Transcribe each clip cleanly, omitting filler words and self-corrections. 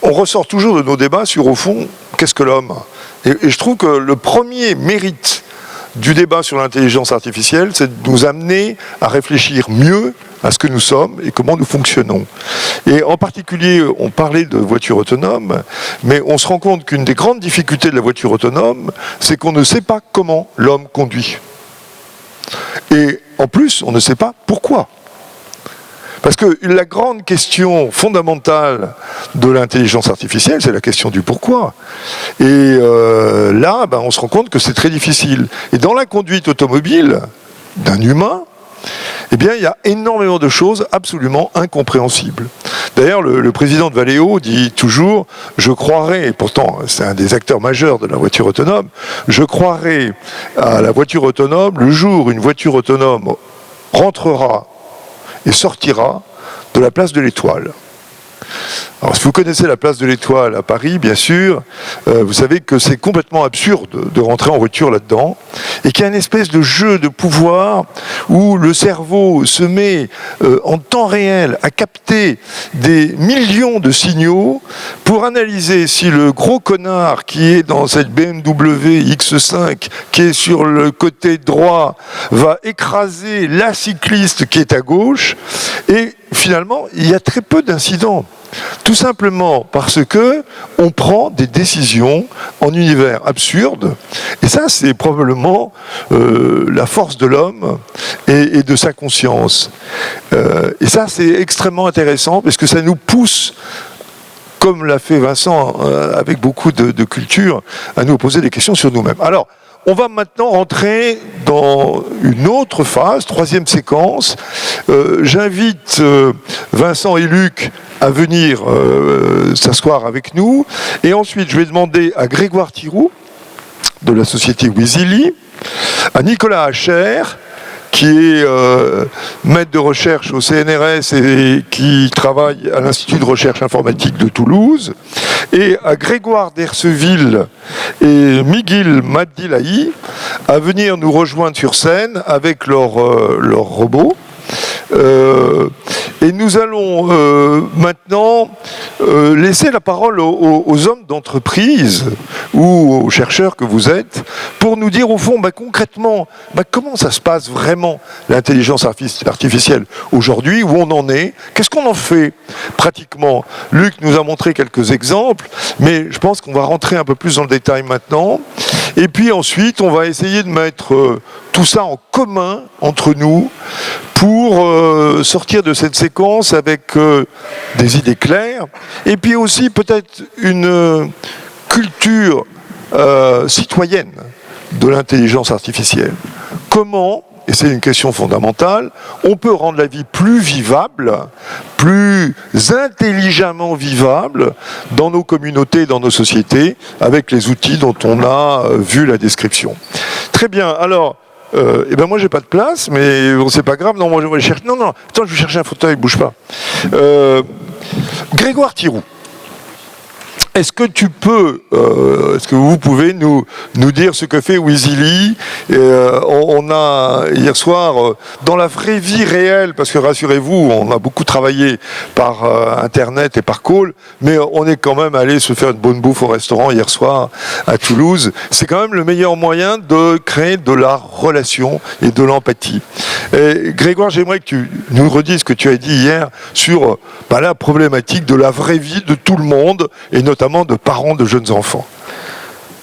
on ressort toujours de nos débats sur, au fond, qu'est-ce que l'homme ? Et je trouve que le premier mérite du débat sur l'intelligence artificielle, c'est de nous amener à réfléchir mieux à ce que nous sommes et comment nous fonctionnons. Et en particulier, on parlait de voitures autonomes, mais on se rend compte qu'une des grandes difficultés de la voiture autonome, c'est qu'on ne sait pas comment l'homme conduit. Et en plus, on ne sait pas pourquoi. Parce que la grande question fondamentale de l'intelligence artificielle, c'est la question du pourquoi. Et là, on se rend compte que c'est très difficile. Et dans la conduite automobile d'un humain, eh bien, il y a énormément de choses absolument incompréhensibles. D'ailleurs, le président de Valeo dit toujours « Je croirais », et pourtant c'est un des acteurs majeurs de la voiture autonome, « Je croirais à la voiture autonome le jour où une voiture autonome rentrera et sortira de la place de l'Étoile ». Alors, si vous connaissez la place de l'Étoile à Paris, bien sûr, vous savez que c'est complètement absurde de rentrer en voiture là-dedans, et qu'il y a une espèce de jeu de pouvoir où le cerveau se met en temps réel à capter des millions de signaux pour analyser si le gros connard qui est dans cette BMW X5, qui est sur le côté droit, va écraser la cycliste qui est à gauche, et finalement, il y a très peu d'incidents. Tout simplement parce que on prend des décisions en univers absurde, et ça c'est probablement la force de l'homme et de sa conscience. Et ça c'est extrêmement intéressant parce que ça nous pousse, comme l'a fait Vincent avec beaucoup de culture, à nous poser des questions sur nous-mêmes. Alors, on va maintenant rentrer dans une autre phase, troisième séquence. J'invite Vincent et Luc à venir s'asseoir avec nous. Et ensuite, je vais demander à Grégoire Thiroux, de la société Wheezily, à Nicolas Hacher, qui est maître de recherche au CNRS et qui travaille à l'Institut de recherche informatique de Toulouse, et à Grégoire Derceville et Miguel Madilahi à venir nous rejoindre sur scène avec leur robot. Et nous allons maintenant laisser la parole aux hommes d'entreprise ou aux chercheurs que vous êtes pour nous dire au fond concrètement comment ça se passe vraiment l'intelligence artificielle aujourd'hui, où on en est, qu'est-ce qu'on en fait pratiquement. Luc nous a montré quelques exemples, mais je pense qu'on va rentrer un peu plus dans le détail maintenant. Et puis ensuite, on va essayer de mettre tout ça en commun entre nous pour sortir de cette séquence avec des idées claires et puis aussi peut-être une culture citoyenne de l'intelligence artificielle. Comment, et c'est une question fondamentale, on peut rendre la vie plus vivable, plus intelligemment vivable dans nos communautés, dans nos sociétés, avec les outils dont on a vu la description. Très bien, alors, moi j'ai pas de place, mais bon, c'est pas grave, non, moi je vais chercher. Non, attends, je vais chercher un fauteuil, bouge pas. Grégoire Thiroux. Est-ce que vous pouvez nous dire ce que fait Wheezily? On a hier soir, dans la vraie vie réelle, parce que rassurez-vous, on a beaucoup travaillé par Internet et par call, mais on est quand même allé se faire une bonne bouffe au restaurant hier soir à Toulouse. C'est quand même le meilleur moyen de créer de la relation et de l'empathie. Et Grégoire, j'aimerais que tu nous redises ce que tu as dit hier sur la problématique de la vraie vie de tout le monde, et notamment de parents de jeunes enfants.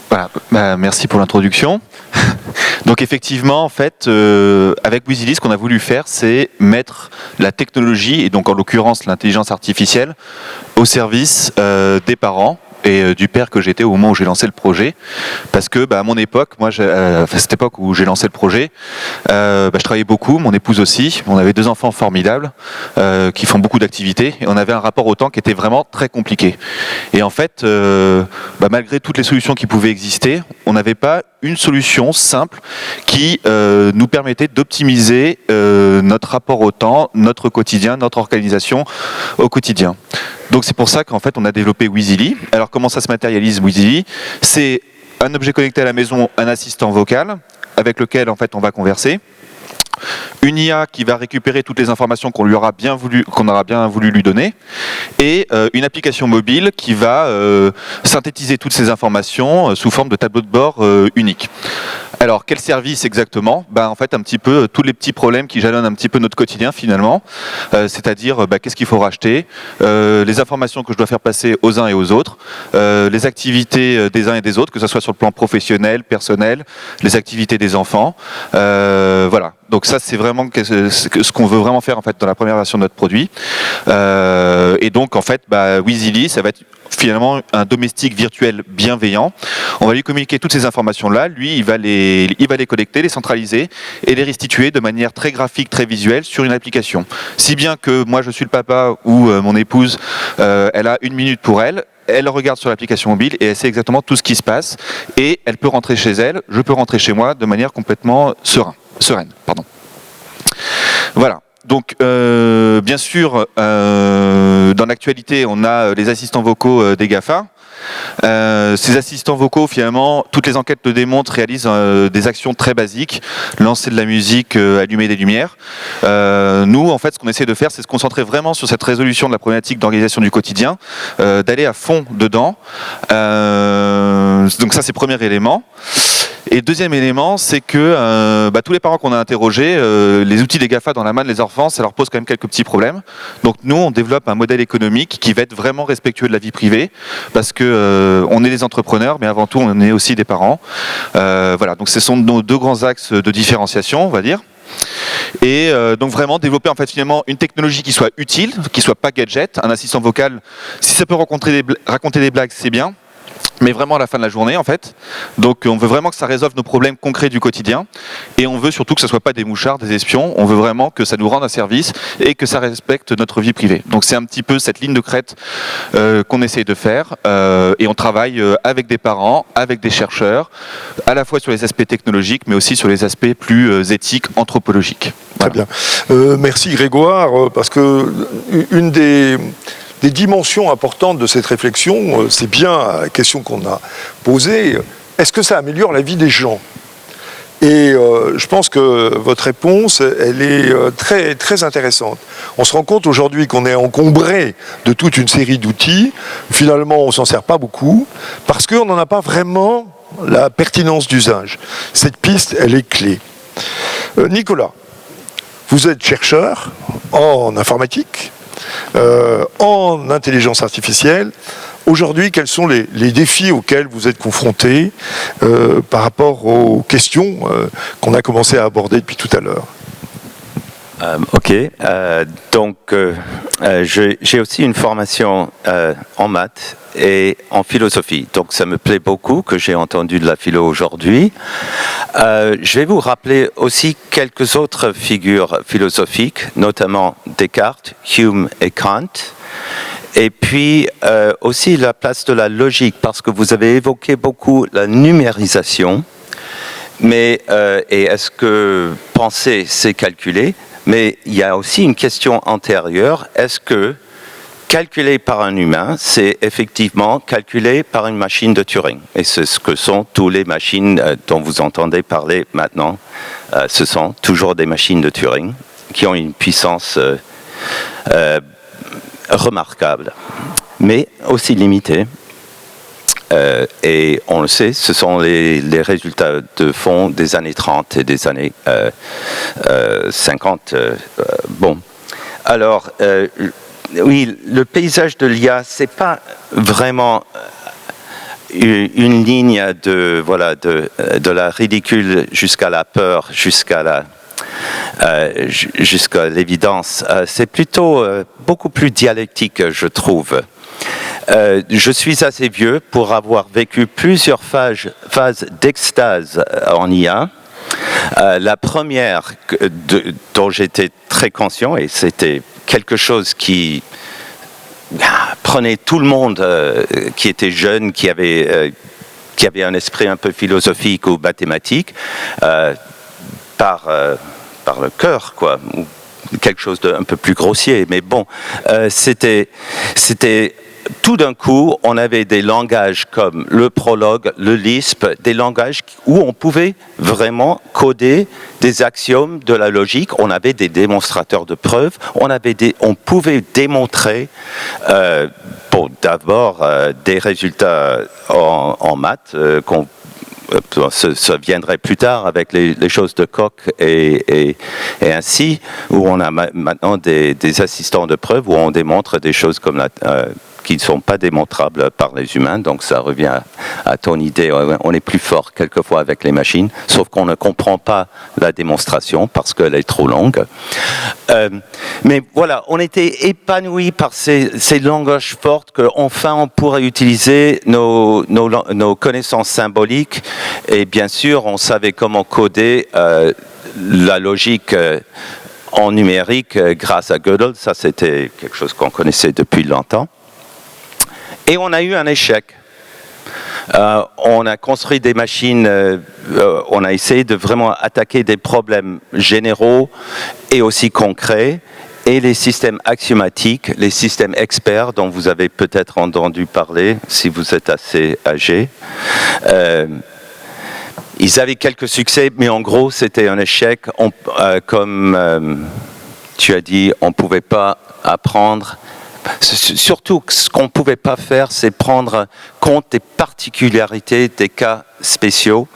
Voilà, merci pour l'introduction. Donc effectivement, en fait, avec Wheezily, ce qu'on a voulu faire, c'est mettre la technologie, et donc en l'occurrence l'intelligence artificielle, au service des parents et du père que j'étais au moment où j'ai lancé le projet, parce que à mon époque, à cette époque où j'ai lancé le projet, je travaillais beaucoup, mon épouse aussi, on avait 2 enfants formidables qui font beaucoup d'activités, et on avait un rapport au temps qui était vraiment très compliqué. Et en fait, malgré toutes les solutions qui pouvaient exister, on n'avait pas une solution simple qui nous permettait d'optimiser notre rapport au temps, notre quotidien, notre organisation au quotidien. Donc c'est pour ça qu'en fait on a développé Wheezily. Alors comment ça se matérialise Wheezily? C'est un objet connecté à la maison, un assistant vocal avec lequel en fait on va converser. une IA qui va récupérer toutes les informations qu'on aura bien voulu lui donner, et une application mobile qui va synthétiser toutes ces informations sous forme de tableau de bord unique. Alors, quel service exactement ? En fait, un petit peu tous les petits problèmes qui jalonnent un petit peu notre quotidien finalement, c'est-à-dire qu'est-ce qu'il faut racheter, les informations que je dois faire passer aux uns et aux autres, les activités des uns et des autres, que ce soit sur le plan professionnel, personnel, les activités des enfants, voilà. Donc ça, c'est vraiment ce qu'on veut vraiment faire en fait dans la première version de notre produit. Et donc en fait, Weazyly, ça va être finalement un domestique virtuel bienveillant. On va lui communiquer toutes ces informations-là. Lui, il va les collecter, les centraliser et les restituer de manière très graphique, très visuelle sur une application. Si bien que moi, je suis le papa ou mon épouse, elle a 1 minute pour elle. Elle regarde sur l'application mobile et elle sait exactement tout ce qui se passe. Et elle peut rentrer chez elle, je peux rentrer chez moi de manière complètement sereine. Voilà. Donc, bien sûr, dans l'actualité, on a les assistants vocaux des GAFA. Ces assistants vocaux, finalement, toutes les enquêtes le démontrent, réalisent des actions très basiques, lancer de la musique, allumer des lumières. Nous, en fait, ce qu'on essaie de faire, c'est se concentrer vraiment sur cette résolution de la problématique d'organisation du quotidien, d'aller à fond dedans. Donc ça, c'est le premier élément. Et deuxième élément, c'est que tous les parents qu'on a interrogés, les outils des GAFA dans la main de les enfants, ça leur pose quand même quelques petits problèmes. Donc nous, on développe un modèle économique qui va être vraiment respectueux de la vie privée, parce que on est des entrepreneurs, mais avant tout, on est aussi des parents. Voilà, donc ce sont nos 2 grands axes de différenciation, on va dire. Et donc vraiment développer en fait finalement une technologie qui soit utile, qui soit pas gadget. Un assistant vocal, si ça peut raconter des blagues, c'est bien. Mais vraiment à la fin de la journée en fait. Donc on veut vraiment que ça résolve nos problèmes concrets du quotidien, et on veut surtout que ça soit pas des mouchards, des espions. On veut vraiment que ça nous rende un service et que ça respecte notre vie privée. Donc c'est un petit peu cette ligne de crête qu'on essaye de faire, et on travaille avec des parents, avec des chercheurs, à la fois sur les aspects technologiques mais aussi sur les aspects plus éthiques, anthropologiques. Voilà. Très bien. Merci Grégoire, parce que une des dimensions importantes de cette réflexion, c'est bien la question qu'on a posée, est-ce que ça améliore la vie des gens ? Et je pense que votre réponse, elle est très, très intéressante. On se rend compte aujourd'hui qu'on est encombré de toute une série d'outils. Finalement, on ne s'en sert pas beaucoup, parce qu'on n'en a pas vraiment la pertinence d'usage. Cette piste, elle est clé. Nicolas, vous êtes chercheur en informatique, en intelligence artificielle. Aujourd'hui, quels sont les défis auxquels vous êtes confrontés par rapport aux questions qu'on a commencé à aborder depuis tout à l'heure ? Ok, donc j'ai aussi une formation en maths et en philosophie, donc ça me plaît beaucoup que j'ai entendu de la philo aujourd'hui. Je vais vous rappeler aussi quelques autres figures philosophiques, notamment Descartes, Hume et Kant, et puis aussi la place de la logique, parce que vous avez évoqué beaucoup la numérisation, mais et est-ce que penser, c'est calculer ? Mais il y a aussi une question antérieure, est-ce que calculer par un humain, c'est effectivement calculer par une machine de Turing? Et c'est ce que sont toutes les machines dont vous entendez parler maintenant. Ce sont toujours des machines de Turing qui ont une puissance remarquable, mais aussi limitée. Et on le sait, ce sont les résultats de fond des années 30 et des années 50. Bon, alors, oui, le paysage de l'IA, c'est pas vraiment une ligne de la ridicule jusqu'à la peur, jusqu'à l'évidence. C'est plutôt beaucoup plus dialectique, je trouve. Je suis assez vieux pour avoir vécu plusieurs phases d'extase en IA. La première dont j'étais très conscient, et c'était quelque chose qui prenait tout le monde qui était jeune, qui avait un esprit un peu philosophique ou mathématique, par le cœur, quoi, ou quelque chose d'un peu plus grossier. Mais bon, c'était tout d'un coup, on avait des langages comme le Prolog, le Lisp, des langages où on pouvait vraiment coder des axiomes de la logique. On avait des démonstrateurs de preuves, on pouvait démontrer d'abord des résultats en maths ça viendrait plus tard avec les choses de Coq et ainsi, où on a maintenant des assistants de preuve où on démontre des choses comme qui ne sont pas démontrables par les humains. Donc ça revient à ton idée, on est plus fort quelquefois avec les machines, sauf qu'on ne comprend pas la démonstration parce qu'elle est trop longue. Mais voilà, on était épanouis par ces langages forts qu'enfin on pourrait utiliser nos connaissances symboliques, et bien sûr on savait comment coder la logique en numérique grâce à Gödel. Ça c'était quelque chose qu'on connaissait depuis longtemps. Et on a eu un échec. On a construit des machines, on a essayé de vraiment attaquer des problèmes généraux et aussi concrets, et les systèmes axiomatiques, les systèmes experts dont vous avez peut-être entendu parler si vous êtes assez âgé. Ils avaient quelques succès, mais en gros c'était un échec. Comme tu as dit, on ne pouvait pas apprendre. Surtout, ce qu'on ne pouvait pas faire, c'est prendre compte des particularités des cas spéciaux.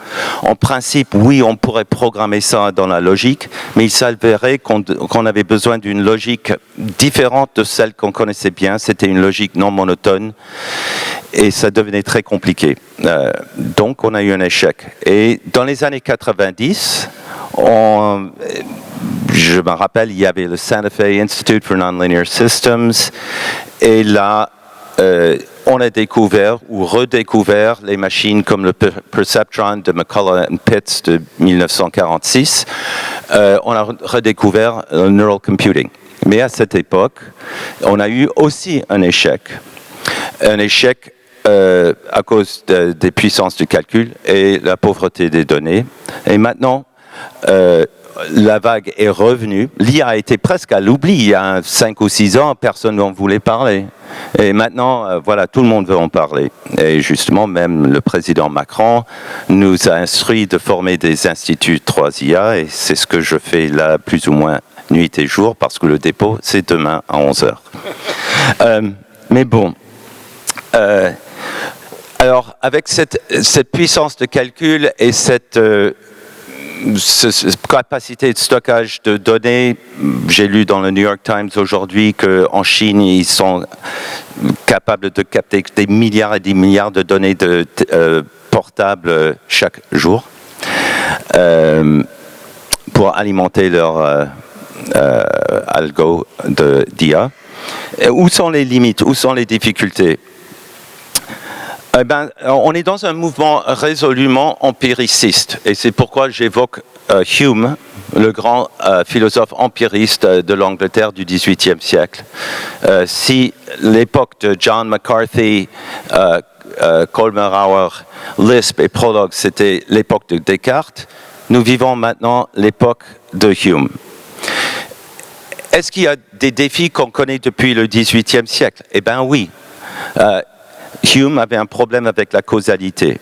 En principe, oui, on pourrait programmer ça dans la logique, mais il s'avérait qu'on avait besoin d'une logique différente de celle qu'on connaissait bien. C'était une logique non monotone et ça devenait très compliqué. Donc, on a eu un échec. Et dans les années 90, je me rappelle, il y avait le Santa Fe Institute for Nonlinear Systems, et là, on a découvert ou redécouvert les machines comme le Perceptron de McCulloch and Pitts de 1946. On a redécouvert le Neural Computing. Mais à cette époque, on a eu aussi un échec. Un échec à cause des puissances du calcul et la pauvreté des données. Et maintenant, la vague est revenue. L'IA a été presque à l'oubli. Il y a 5 ou 6 ans, personne n'en voulait parler. Et maintenant, voilà, tout le monde veut en parler. Et justement, même le président Macron nous a instruit de former des instituts 3IA, et c'est ce que je fais là, plus ou moins nuit et jour, parce que le dépôt, c'est demain à 11h. Mais bon. Alors, avec cette puissance de calcul et cette capacité de stockage de données, j'ai lu dans le New York Times aujourd'hui qu'en Chine, ils sont capables de capter des milliards et des milliards de données portables chaque jour pour alimenter leur algo d'IA. Où sont les limites? Où sont les difficultés? On est dans un mouvement résolument empiriciste, et c'est pourquoi j'évoque Hume, le grand philosophe empiriste de l'Angleterre du XVIIIe siècle. Si l'époque de John McCarthy, Kolmar-Auer, Lisp et Prolog, c'était l'époque de Descartes, nous vivons maintenant l'époque de Hume. Est-ce qu'il y a des défis qu'on connaît depuis le XVIIIe siècle? Eh bien oui. Hume avait un problème avec la causalité.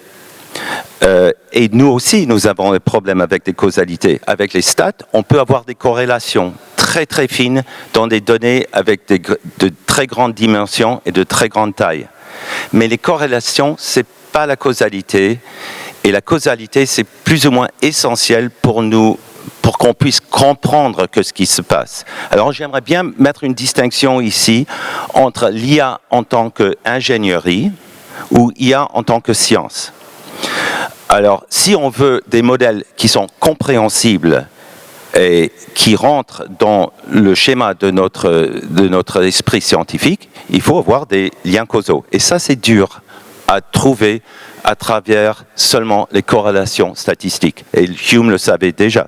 Et nous aussi, nous avons un problème avec les causalités. Avec les stats, on peut avoir des corrélations très très fines dans des données avec de très grandes dimensions et de très grande taille. Mais les corrélations, ce n'est pas la causalité. Et la causalité, c'est plus ou moins essentiel pour qu'on puisse comprendre ce qui se passe. Alors j'aimerais bien mettre une distinction ici entre l'IA en tant qu'ingénierie ou IA en tant que science. Alors si on veut des modèles qui sont compréhensibles et qui rentrent dans le schéma de notre esprit scientifique, il faut avoir des liens causaux. Et ça c'est dur à trouver à travers seulement les corrélations statistiques. Et Hume le savait déjà.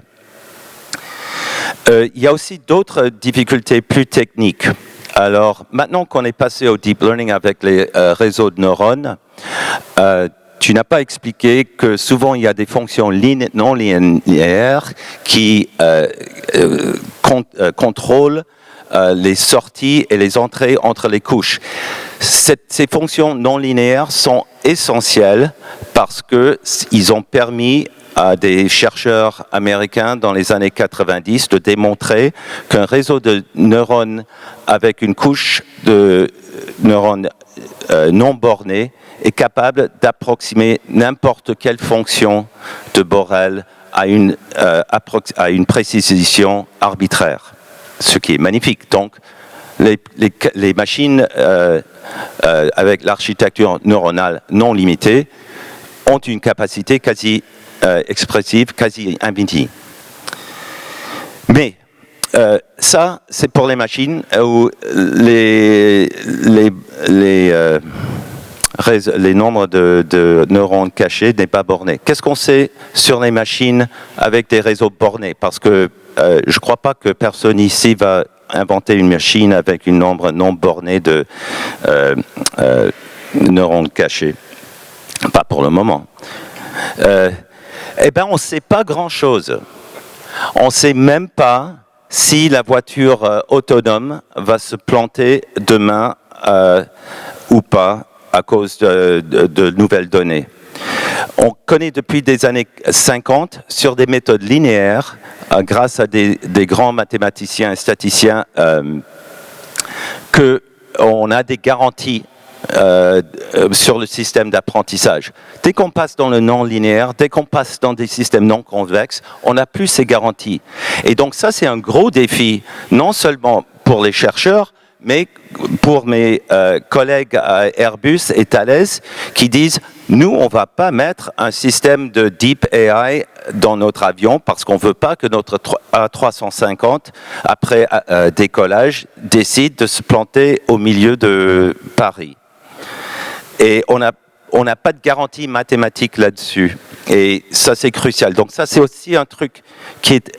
Il y a aussi d'autres difficultés plus techniques. Alors, maintenant qu'on est passé au deep learning avec les réseaux de neurones, tu n'as pas expliqué que souvent il y a des fonctions non linéaires qui contrôlent les sorties et les entrées entre les couches. Ces fonctions non linéaires sont essentielles parce qu'ils ont permis à des chercheurs américains dans les années 90 de démontrer qu'un réseau de neurones avec une couche de neurones non bornés est capable d'approximer n'importe quelle fonction de Borel à une précision arbitraire, ce qui est magnifique. Donc, les machines avec l'architecture neuronale non limitée ont une capacité quasi expressive, quasi infinie. Mais ça, c'est pour les machines où les nombres de neurones cachés n'est pas borné. Qu'est-ce qu'on sait sur les machines avec des réseaux bornés? Parce que je ne crois pas que personne ici va inventer une machine avec un nombre non borné de neurones cachés. Pas pour le moment. Eh bien, on ne sait pas grand-chose. On ne sait même pas si la voiture autonome va se planter demain ou pas à cause de nouvelles données. On connaît depuis des années 50 sur des méthodes linéaires, grâce à des grands mathématiciens et statisticiens, qu'on a des garanties sur le système d'apprentissage. Dès qu'on passe dans le non linéaire, dès qu'on passe dans des systèmes non convexes, on n'a plus ces garanties. Et donc ça, c'est un gros défi, non seulement pour les chercheurs, mais pour mes collègues à Airbus et Thales qui disent « Nous, on ne va pas mettre un système de Deep AI dans notre avion parce qu'on ne veut pas que notre A350, après décollage, décide de se planter au milieu de Paris. » Et on n'a pas de garantie mathématique là-dessus. Et ça, c'est crucial. Donc ça, c'est aussi un truc qui est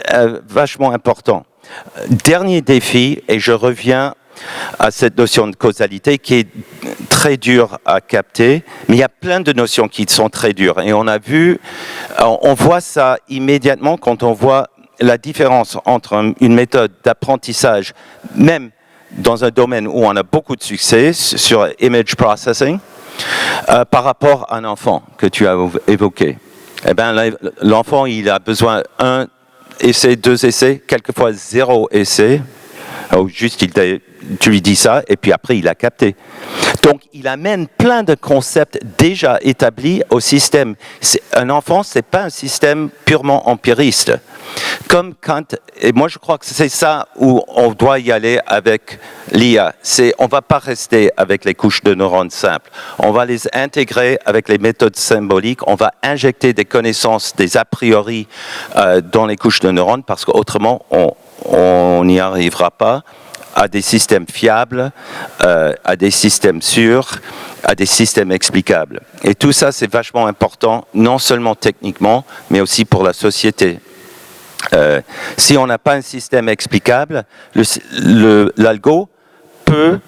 vachement important. Dernier défi, et je reviens à cette notion de causalité qui est très dure à capter, mais il y a plein de notions qui sont très dures. Et on voit ça immédiatement quand on voit la différence entre une méthode d'apprentissage, même dans un domaine où on a beaucoup de succès, sur image processing, par rapport à un enfant que tu as évoqué. Eh bien, l'enfant, il a besoin d'un essai, 2 essais, quelquefois 0 essai. Ou juste, tu lui dis ça, et puis après, il a capté. Donc, il amène plein de concepts déjà établis au système. Un enfant, ce n'est pas un système purement empiriste. Comme Kant, et moi je crois que c'est ça où on doit y aller avec l'IA. On ne va pas rester avec les couches de neurones simples. On va les intégrer avec les méthodes symboliques. On va injecter des connaissances, des a priori dans les couches de neurones, parce qu'autrement, on n'y arrivera pas à des systèmes fiables, à des systèmes sûrs, à des systèmes explicables. Et tout ça, c'est vachement important, non seulement techniquement, mais aussi pour la société. Si on n'a pas un système explicable, l'algo peut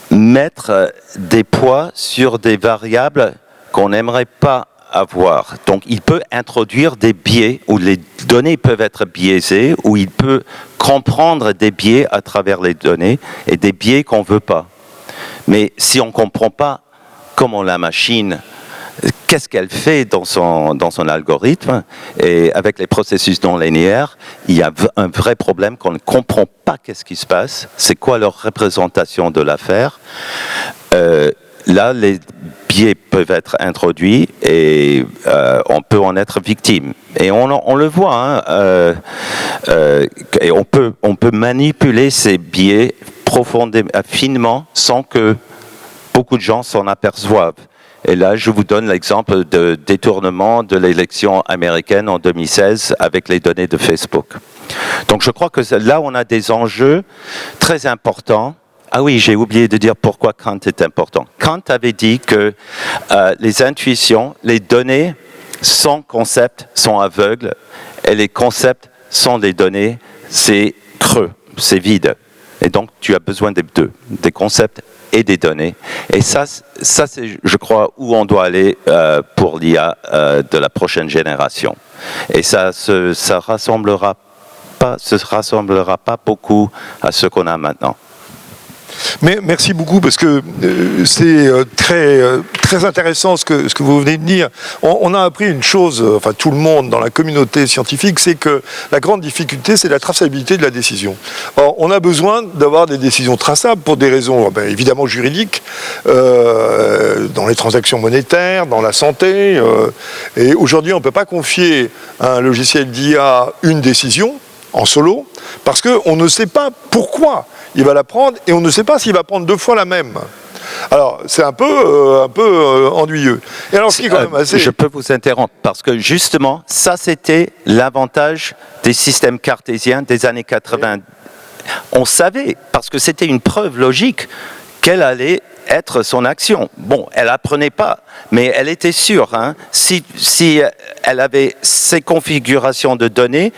mettre des poids sur des variables qu'on n'aimerait pas avoir. Donc, il peut introduire des biais où les données peuvent être biaisées, où il peut comprendre des biais à travers les données et des biais qu'on ne veut pas. Mais si on ne comprend pas comment la machine, qu'est-ce qu'elle fait dans son algorithme, et avec les processus non linéaires, il y a un vrai problème qu'on ne comprend pas qu'est-ce qui se passe, c'est quoi leur représentation de l'affaire. Là, les biais peuvent être introduits et on peut en être victime. Et on le voit, hein, et on peut manipuler ces biais profondément, finement, sans que beaucoup de gens s'en aperçoivent. Et là, je vous donne l'exemple de détournement de l'élection américaine en 2016 avec les données de Facebook. Donc, je crois que là, on a des enjeux très importants. Ah oui, j'ai oublié de dire pourquoi Kant est important. Kant avait dit que les intuitions, les données sans concept sont aveugles et les concepts sans les données, c'est creux, c'est vide. Et donc, tu as besoin des deux, des concepts et des données. Et ça c'est, je crois, où on doit aller pour l'IA de la prochaine génération. Et ça rassemblera rassemblera pas beaucoup à ce qu'on a maintenant. Mais merci beaucoup parce que c'est très intéressant ce que vous venez de dire. On a appris une chose, enfin tout le monde dans la communauté scientifique, c'est que la grande difficulté, c'est la traçabilité de la décision. Or, on a besoin d'avoir des décisions traçables pour des raisons évidemment juridiques, dans les transactions monétaires, dans la santé. Et aujourd'hui, on ne peut pas confier à un logiciel d'IA une décision en solo, parce qu'on ne sait pas pourquoi il va la prendre, et on ne sait pas s'il va prendre 2 fois la même. Alors, c'est un peu ennuyeux. Et alors, ce qui est quand même assez... Je peux vous interrompre, parce que justement, ça c'était l'avantage des systèmes cartésiens des années 80. On savait, parce que c'était une preuve logique, quelle allait être son action. Bon, elle apprenait pas, mais elle était sûre. Hein, si elle avait ces configurations de données,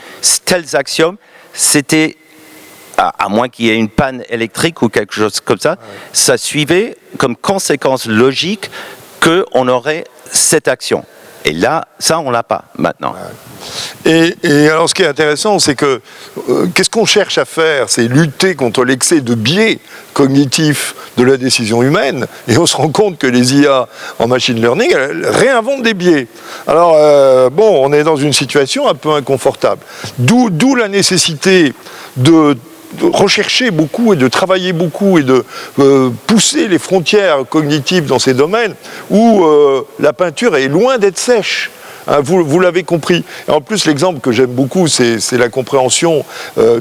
tels axiomes, c'était, à moins qu'il y ait une panne électrique ou quelque chose comme ça, ça suivait comme conséquence logique qu'on aurait cette action. Et là, ça, on l'a pas maintenant. Et alors, ce qui est intéressant, c'est que qu'est-ce qu'on cherche à faire? C'est lutter contre l'excès de biais cognitifs de la décision humaine. Et on se rend compte que les IA en machine learning, elles réinventent des biais. Alors, on est dans une situation un peu inconfortable. D'où la nécessité de rechercher beaucoup et de travailler beaucoup et de pousser les frontières cognitives dans ces domaines où la peinture est loin d'être sèche. Hein, vous l'avez compris. Et en plus, l'exemple que j'aime beaucoup, c'est la compréhension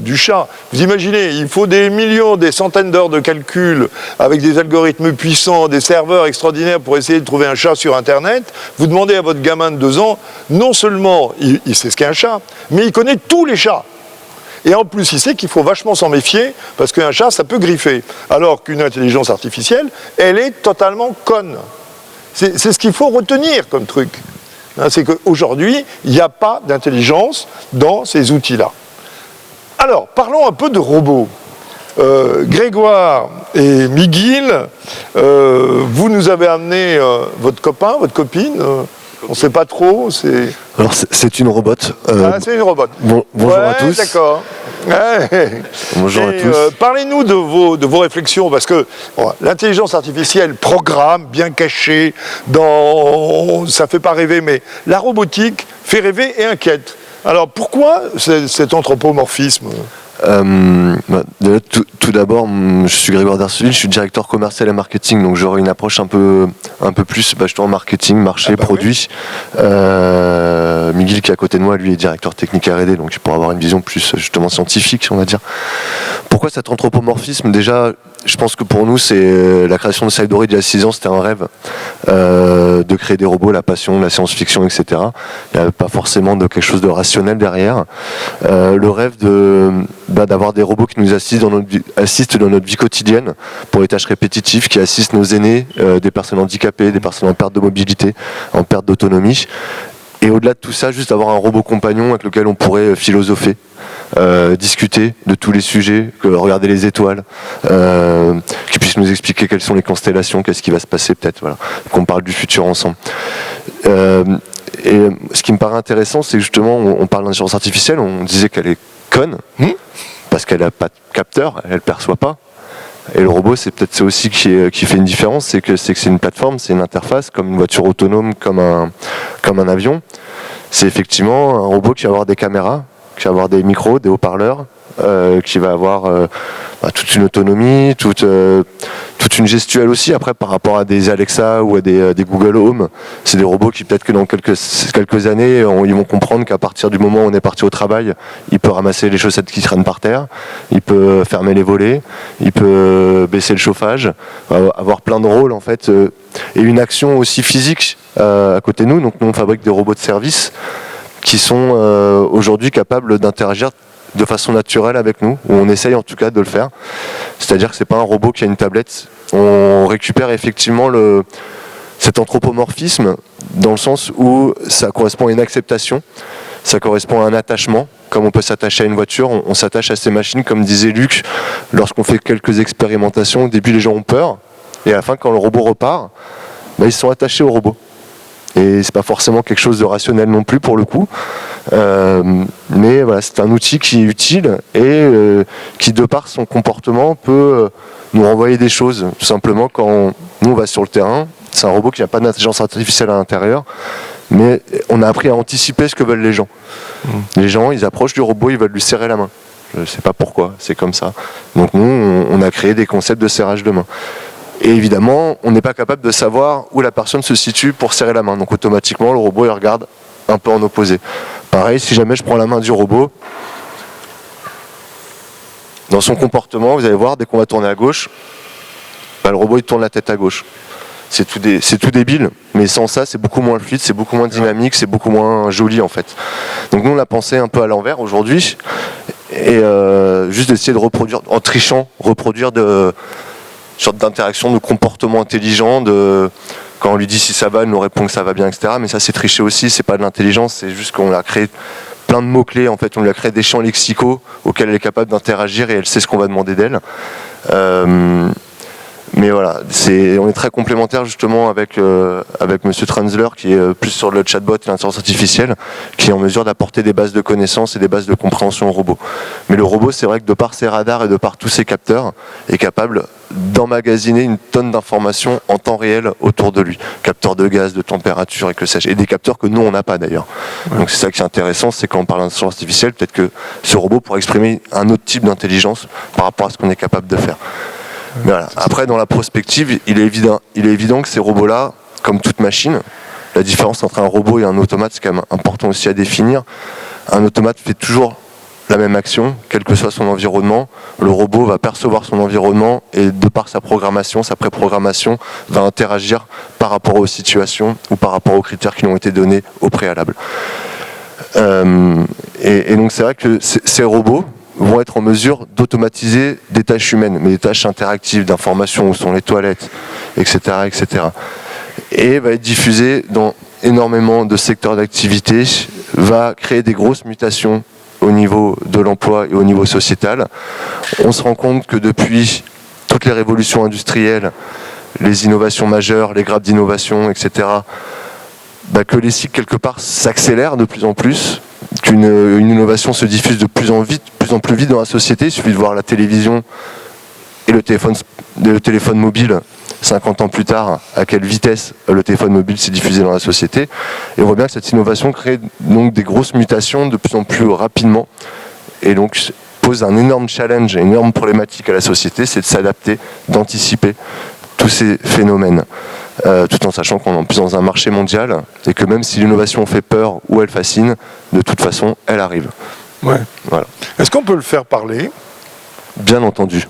du chat. Vous imaginez, il faut des millions, des centaines d'heures de calcul avec des algorithmes puissants, des serveurs extraordinaires pour essayer de trouver un chat sur Internet. Vous demandez à votre gamin de 2 ans, non seulement il sait ce qu'est un chat, mais il connaît tous les chats. Et en plus, il sait qu'il faut vachement s'en méfier, parce qu'un chat, ça peut griffer. Alors qu'une intelligence artificielle, elle est totalement conne. C'est ce qu'il faut retenir comme truc. Hein, c'est qu'aujourd'hui, il n'y a pas d'intelligence dans ces outils-là. Alors, parlons un peu de robots. Grégoire et Miguel, vous nous avez amené votre copain, votre copine. On ne sait pas trop. Alors, c'est une robote. C'est une robote. Bonjour à tous. D'accord. Ouais. Bonjour à tous. Parlez-nous de vos réflexions, parce que l'intelligence artificielle programme, bien cachée, ça ne fait pas rêver, mais la robotique fait rêver et inquiète. Alors pourquoi cet anthropomorphisme ? Tout d'abord, je suis Grégoire Dercelil, je suis directeur commercial et marketing, donc j'aurai une approche un peu plus justement marketing, marché, produit. Oui. Miguel qui est à côté de moi, lui est directeur technique R&D, donc il pourra avoir une vision plus justement scientifique, on va dire. Pourquoi cet anthropomorphisme ? Déjà, je pense que pour nous, c'est la création de Sidori il y a 6 ans, c'était un rêve de créer des robots, la passion, la science-fiction, etc. Il n'y avait pas forcément de quelque chose de rationnel derrière. Le rêve d'avoir des robots qui nous assistent dans notre vie quotidienne pour les tâches répétitives, qui assistent nos aînés, des personnes handicapées, des personnes en perte de mobilité, en perte d'autonomie. Et au-delà de tout ça, juste avoir un robot compagnon avec lequel on pourrait philosopher, discuter de tous les sujets, regarder les étoiles, qui puisse nous expliquer quelles sont les constellations, qu'est-ce qui va se passer peut-être, voilà, qu'on parle du futur ensemble. Et ce qui me paraît intéressant, c'est que justement, on parle d'intelligence artificielle, on disait qu'elle est conne, parce qu'elle n'a pas de capteur, elle ne perçoit pas. Et le robot, c'est peut-être ça aussi qui fait une différence, c'est que c'est une plateforme, c'est une interface, comme une voiture autonome, comme un avion. C'est effectivement un robot qui va avoir des caméras, qui va avoir des micros, des haut-parleurs, qui va avoir toute une autonomie, toute une gestuelle aussi. Après, par rapport à des Alexa ou à des Google Home, c'est des robots qui peut-être que dans quelques années, ils vont comprendre qu'à partir du moment où on est parti au travail, il peut ramasser les chaussettes qui traînent par terre, il peut fermer les volets, il peut baisser le chauffage, avoir plein de rôles en fait, et une action aussi physique à côté de nous. Donc nous, on fabrique des robots de service qui sont aujourd'hui capables d'interagir de façon naturelle avec nous, ou on essaye en tout cas de le faire. C'est-à-dire que c'est pas un robot qui a une tablette. On récupère effectivement cet anthropomorphisme dans le sens où ça correspond à une acceptation, ça correspond à un attachement. Comme on peut s'attacher à une voiture, on s'attache à ces machines, comme disait Luc, lorsqu'on fait quelques expérimentations, au début les gens ont peur, et à la fin quand le robot repart, ils sont attachés au robot. Et c'est pas forcément quelque chose de rationnel non plus pour le coup. Mais voilà, c'est un outil qui est utile et qui, de par son comportement, peut nous renvoyer des choses. Tout simplement, quand nous on va sur le terrain, c'est un robot qui n'a pas d'intelligence artificielle à l'intérieur, mais on a appris à anticiper ce que veulent les gens. Les gens, ils approchent du robot, ils veulent lui serrer la main. Je ne sais pas pourquoi, c'est comme ça. Donc nous, on a créé des concepts de serrage de main. Et évidemment, on n'est pas capable de savoir où la personne se situe pour serrer la main. Donc automatiquement, le robot, il regarde un peu en opposé. Pareil, si jamais je prends la main du robot, dans son comportement, vous allez voir, dès qu'on va tourner à gauche, le robot, il tourne la tête à gauche. C'est tout débile, mais sans ça, c'est beaucoup moins fluide, c'est beaucoup moins dynamique, c'est beaucoup moins joli en fait. Donc nous, on l'a pensé un peu à l'envers aujourd'hui, et juste d'essayer de reproduire, en trichant, reproduire une sorte d'interaction, de comportement intelligent, quand on lui dit si ça va, elle nous répond que ça va bien, etc. Mais ça, c'est tricher aussi, c'est pas de l'intelligence, c'est juste qu'on a créé plein de mots-clés, en fait, on lui a créé des champs lexicaux auxquels elle est capable d'interagir et elle sait ce qu'on va demander d'elle. Mais voilà, on est très complémentaires justement avec Monsieur Transler qui est plus sur le chatbot et l'intelligence artificielle, qui est en mesure d'apporter des bases de connaissances et des bases de compréhension au robot. Mais le robot, c'est vrai que de par ses radars et de par tous ses capteurs, est capable d'emmagasiner une tonne d'informations en temps réel autour de lui. Capteurs de gaz, de température et que sais-je. Et des capteurs que nous, on n'a pas d'ailleurs. Donc c'est ça qui est intéressant, c'est quand on parle d'intelligence artificielle, peut-être que ce robot pourra exprimer un autre type d'intelligence par rapport à ce qu'on est capable de faire. Voilà. Après, dans la prospective, il est évident que ces robots-là, comme toute machine, la différence entre un robot et un automate, c'est quand même important aussi à définir. Un automate fait toujours la même action, quel que soit son environnement. Le robot va percevoir son environnement et de par sa programmation, sa préprogrammation, va interagir par rapport aux situations ou par rapport aux critères qui lui ont été donnés au préalable. Et donc c'est vrai que ces robots vont être en mesure d'automatiser des tâches humaines, mais des tâches interactives, d'information, où sont les toilettes, etc., etc. Et va être diffusé dans énormément de secteurs d'activité, va créer des grosses mutations au niveau de l'emploi et au niveau sociétal. On se rend compte que depuis toutes les révolutions industrielles, les innovations majeures, les grappes d'innovation, etc., que les cycles quelque part s'accélèrent de plus en plus, qu'une innovation se diffuse de plus en plus vite dans la société. Il suffit de voir la télévision et le téléphone mobile 50 ans plus tard, à quelle vitesse le téléphone mobile s'est diffusé dans la société. Et on voit bien que cette innovation crée donc des grosses mutations de plus en plus rapidement et donc pose un énorme challenge, une énorme problématique à la société, c'est de s'adapter, d'anticiper tous ces phénomènes. Tout en sachant qu'on est en plus dans un marché mondial et que même si l'innovation fait peur ou elle fascine, de toute façon, elle arrive. Ouais. Voilà. Est-ce qu'on peut le faire parler ? Bien entendu.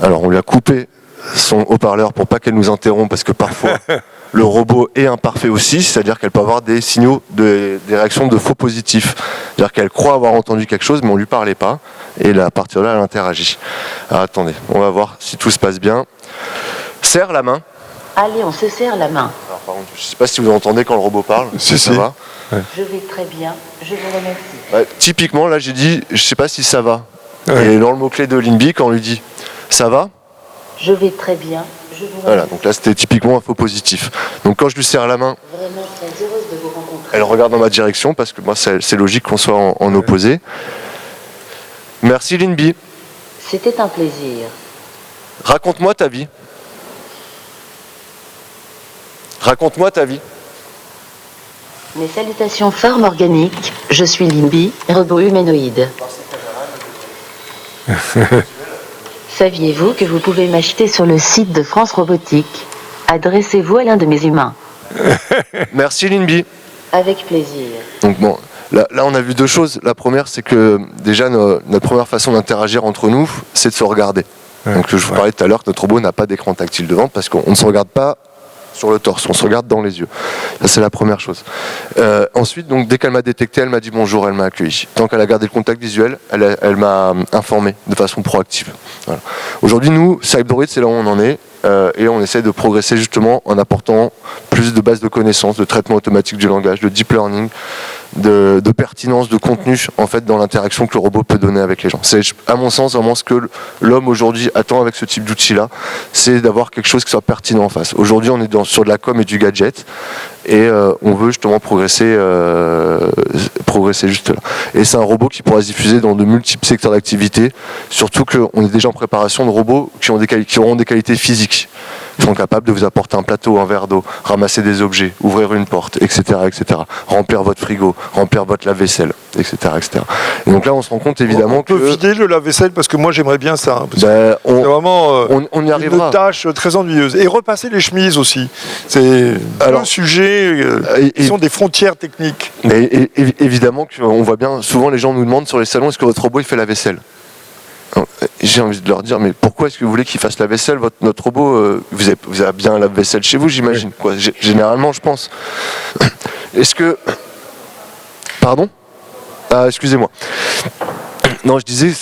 Alors, on lui a coupé son haut-parleur pour pas qu'elle nous interrompe, parce que parfois, le robot est imparfait aussi, c'est-à-dire qu'elle peut avoir des signaux, des réactions de faux positifs. C'est-à-dire qu'elle croit avoir entendu quelque chose, mais on ne lui parlait pas, et là, à partir de là, elle interagit. Alors, attendez, on va voir si tout se passe bien. Serre la main. Allez, on se serre la main. Alors, par contre, je ne sais pas si vous entendez quand le robot parle. Si, ça si. va. Ouais. Je vais très bien, je vous remercie. Ouais, typiquement, là, j'ai dit, je ne sais pas si ça va. Ouais. Et dans le mot-clé de l'INBI, quand on lui dit « ça va », je vais très bien, je vous remercie. voilà, donc là, c'était typiquement un faux positif. Donc quand je lui serre la main, vraiment très heureuse de vous rencontrer. Elle regarde dans ma direction, parce que moi, c'est logique qu'on soit en opposé. Merci l'INBI. C'était un plaisir. Raconte-moi ta vie. Raconte-moi ta vie. Mes salutations formes organiques, je suis l'INBI, robot humanoïde. Saviez-vous que vous pouvez m'acheter sur le site de France Robotique? Adressez-vous à l'un de mes humains. Merci l'INBI. Avec plaisir. Donc bon, là on a vu deux choses. La première, c'est que déjà notre première façon d'interagir entre nous, c'est de se regarder. Donc je vous parlais tout à l'heure que notre robot n'a pas d'écran tactile devant, parce qu'on ne se regarde pas sur le torse, on se regarde dans les yeux. Ça, c'est la première chose. Ensuite, donc, dès qu'elle m'a détecté, elle m'a dit bonjour, elle m'a accueilli. Tant qu'elle a gardé le contact visuel, elle m'a informé de façon proactive. Voilà. Aujourd'hui, nous, Cybdroid, c'est là où on en est, et on essaie de progresser justement en apportant plus de bases de connaissances, de traitement automatique du langage, de deep learning, de pertinence, de contenu en fait dans l'interaction que le robot peut donner avec les gens. C'est à mon sens vraiment ce que l'homme aujourd'hui attend avec ce type d'outil-là, c'est d'avoir quelque chose qui soit pertinent en face. Aujourd'hui on est sur de la com et du gadget et on veut justement progresser juste là. Et c'est un robot qui pourra se diffuser dans de multiples secteurs d'activité, surtout qu'on est déjà en préparation de robots qui auront des qualités physiques. Ils sont capables de vous apporter un plateau, un verre d'eau, ramasser des objets, ouvrir une porte, etc., etc. Remplir votre frigo, remplir votre lave-vaisselle, etc., etc. Et donc là, on se rend compte évidemment on peut vider le lave-vaisselle parce que moi j'aimerais bien ça. Hein, c'est vraiment on y arrivera. Une tâche très ennuyeuse. Et repasser les chemises aussi. C'est un sujet qui sont des frontières techniques. Et évidemment qu'on voit bien, souvent les gens nous demandent sur les salons, est-ce que votre robot il fait la vaisselle ? J'ai envie de leur dire, mais pourquoi est-ce que vous voulez qu'il fasse la vaisselle, notre robot vous avez bien la vaisselle chez vous, j'imagine. Oui. Généralement, je pense. Est-ce que... Pardon ? Ah, excusez-moi. Non, je disais,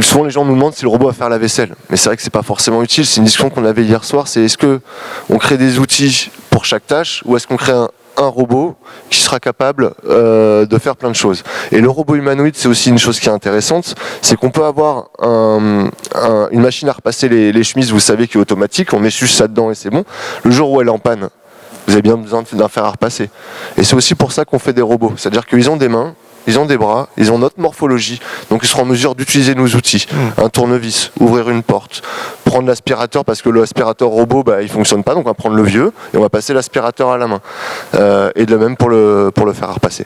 souvent les gens nous demandent si le robot va faire la vaisselle. Mais c'est vrai que c'est pas forcément utile. C'est une discussion qu'on avait hier soir. C'est est-ce qu'on crée des outils pour chaque tâche ou est-ce qu'on crée un robot qui sera capable de faire plein de choses. Et le robot humanoïde, c'est aussi une chose qui est intéressante, c'est qu'on peut avoir une machine à repasser les chemises, vous savez, qui est automatique, on met juste ça dedans et c'est bon. Le jour où elle est en panne, vous avez bien besoin d'un fer à repasser. Et c'est aussi pour ça qu'on fait des robots, c'est-à-dire qu'ils ont des mains, ils ont des bras, ils ont notre morphologie, donc ils seront en mesure d'utiliser nos outils. Un tournevis, ouvrir une porte, prendre l'aspirateur, parce que l'aspirateur robot, il fonctionne pas, donc on va prendre le vieux, et on va passer l'aspirateur à la main. Et de même pour le faire à repasser.